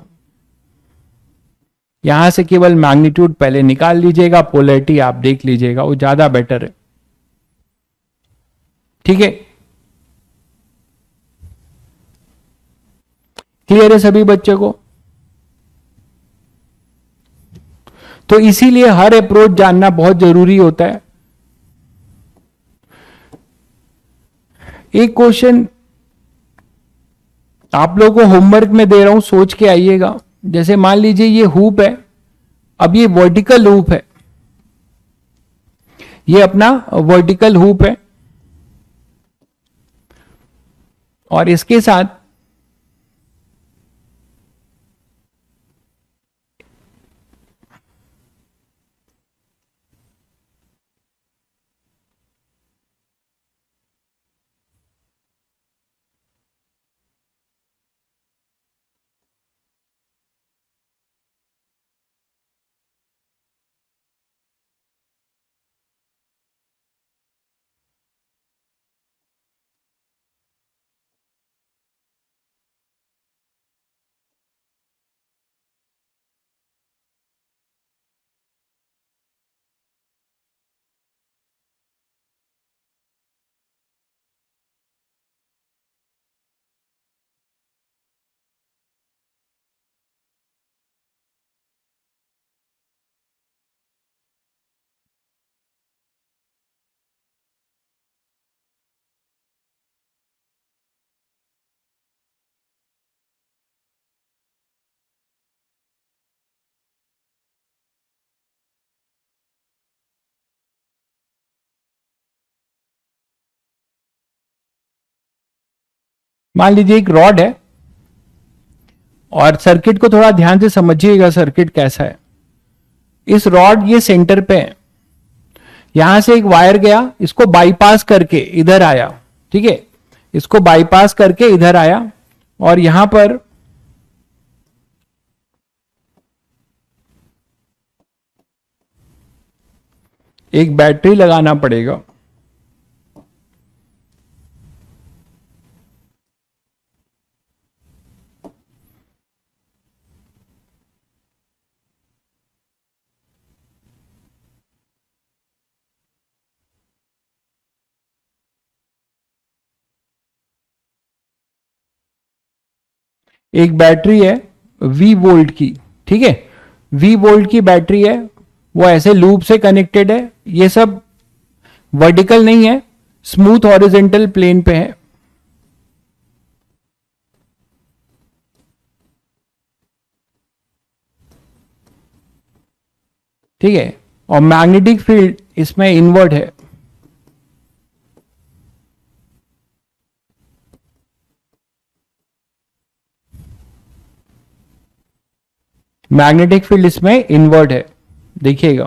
Speaker 1: यहां से केवल मैग्नीट्यूड पहले निकाल लीजिएगा, पोलैरिटी आप देख लीजिएगा, वो ज्यादा बेटर है। ठीक है, क्लियर है सभी बच्चे को? तो इसीलिए हर अप्रोच जानना बहुत जरूरी होता है। एक क्वेश्चन आप लोगों को होमवर्क में दे रहा हूं, सोच के आइएगा। जैसे मान लीजिए ये हुप है, अब ये वर्टिकल हुप है, ये अपना वर्टिकल हुप है, और इसके साथ मान लीजिए एक रॉड है, और सर्किट को थोड़ा ध्यान से समझिएगा, सर्किट कैसा है। इस रॉड ये सेंटर पे है, यहां से एक वायर गया, इसको बाईपास करके इधर आया, ठीक है, इसको बाईपास करके इधर आया, और यहां पर एक बैटरी लगाना पड़ेगा। एक बैटरी है V वोल्ट की, ठीक है, V वोल्ट की बैटरी है, वो ऐसे लूप से कनेक्टेड है। ये सब वर्टिकल नहीं है, स्मूथ हॉरिजेंटल प्लेन पे है। ठीक है, और मैग्नेटिक फील्ड इसमें इनवर्ट है। मैग्नेटिक फील्ड इसमें इनवर्ट है, देखिएगा।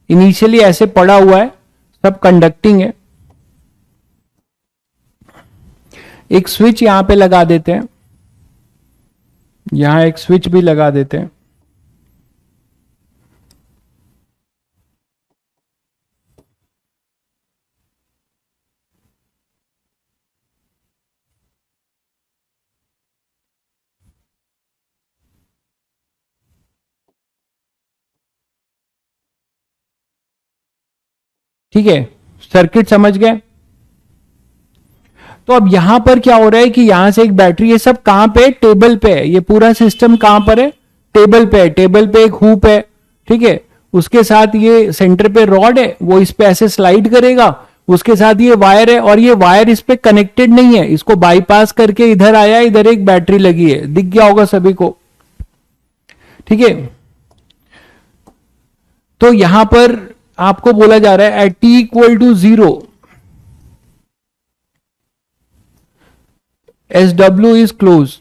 Speaker 1: इनिशियली ऐसे पड़ा हुआ है, सब कंडक्टिंग है। एक स्विच यहां पे लगा देते हैं, यहां एक स्विच भी लगा देते हैं। ठीक है, सर्किट समझ गए? तो अब यहां पर क्या हो रहा है कि यहां से एक बैटरी, ये सब कहां पे, टेबल पे है। ये पूरा सिस्टम कहां पर है, टेबल पे है। टेबल पे एक हुप है, ठीक है, उसके साथ ये सेंटर पे रॉड है, वो इस पे ऐसे स्लाइड करेगा। उसके साथ ये वायर है, और ये वायर इस पे कनेक्टेड नहीं है, इसको बाईपास करके इधर आया, इधर एक बैटरी लगी है, दिख गया होगा सभी को। ठीक है, तो यहां पर आपको बोला जा रहा है at T equal to 0 SW is close,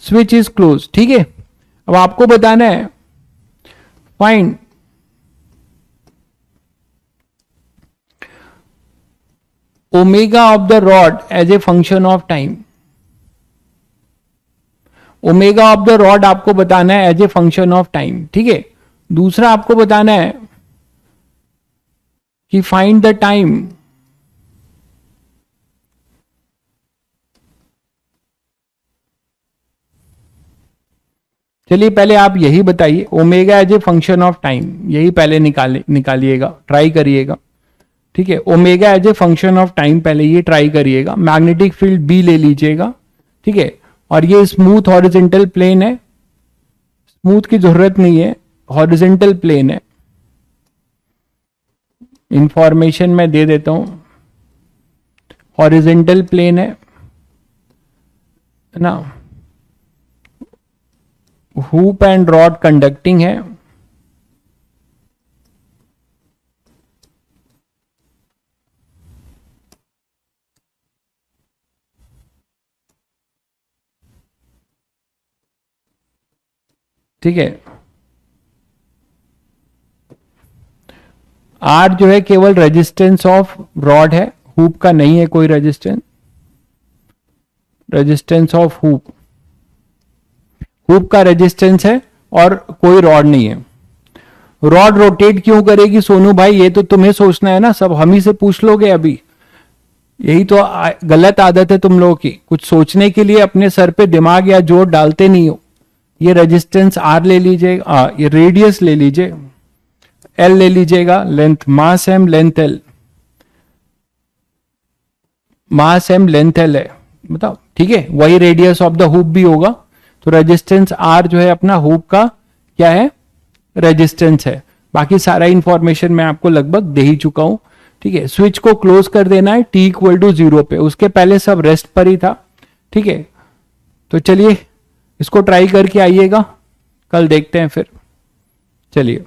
Speaker 1: switch is close. ठीक है, अब आपको बताना है find omega of the rod as a function of time. Omega of the rod आपको बताना है as a function of time. ठीक है, दूसरा आपको बताना है कि फाइंड द टाइम चलिए पहले आप यही बताइए, omega as a function of time, यही पहले निकालिएगा, ट्राई करिएगा। ठीक है, omega as a function of time पहले ये ट्राई करिएगा। मैग्नेटिक फील्ड बी ले लीजिएगा, ठीक है, और ये स्मूथ हॉरिजेंटल प्लेन है, स्मूथ की जरूरत नहीं है, हॉरिजेंटल प्लेन है। इंफॉर्मेशन मैं दे देता हूं, हॉरिजेंटल प्लेन है ना, हुप एंड रॉड कंडक्टिंग है, ठीक है। आर जो है केवल रेजिस्टेंस ऑफ रॉड है, हुप का नहीं है कोई resistance, resistance of hoop, hoop का रेजिस्टेंस है और कोई रॉड नहीं है। रॉड रोटेट क्यों करेगी सोनू भाई, ये तो तुम्हें सोचना है ना, सब हम ही से पूछ लोगे अभी। यही तो गलत आदत है तुम लोगों की, कुछ सोचने के लिए अपने सर पे दिमाग या जोर डालते नहीं हो। ये रेजिस्टेंस आर ले लीजिएगा, ये रेडियस ले लीजिए, एल ले लीजिएगा, length mass M length L, mass M length L है, बताओ, ठीक है। वही रेडियस ऑफ द हुप भी होगा, तो रेजिस्टेंस आर जो है अपना हुप का क्या है, रेजिस्टेंस है। बाकी सारा इंफॉर्मेशन मैं आपको लगभग दे ही चुका हूं, ठीक है। स्विच को क्लोज कर देना है t इक्वल टू 0 पे, उसके पहले सब रेस्ट पर ही था, ठीक है। तो चलिए इसको ट्राई करके आइएगा, कल देखते हैं फिर, चलिए।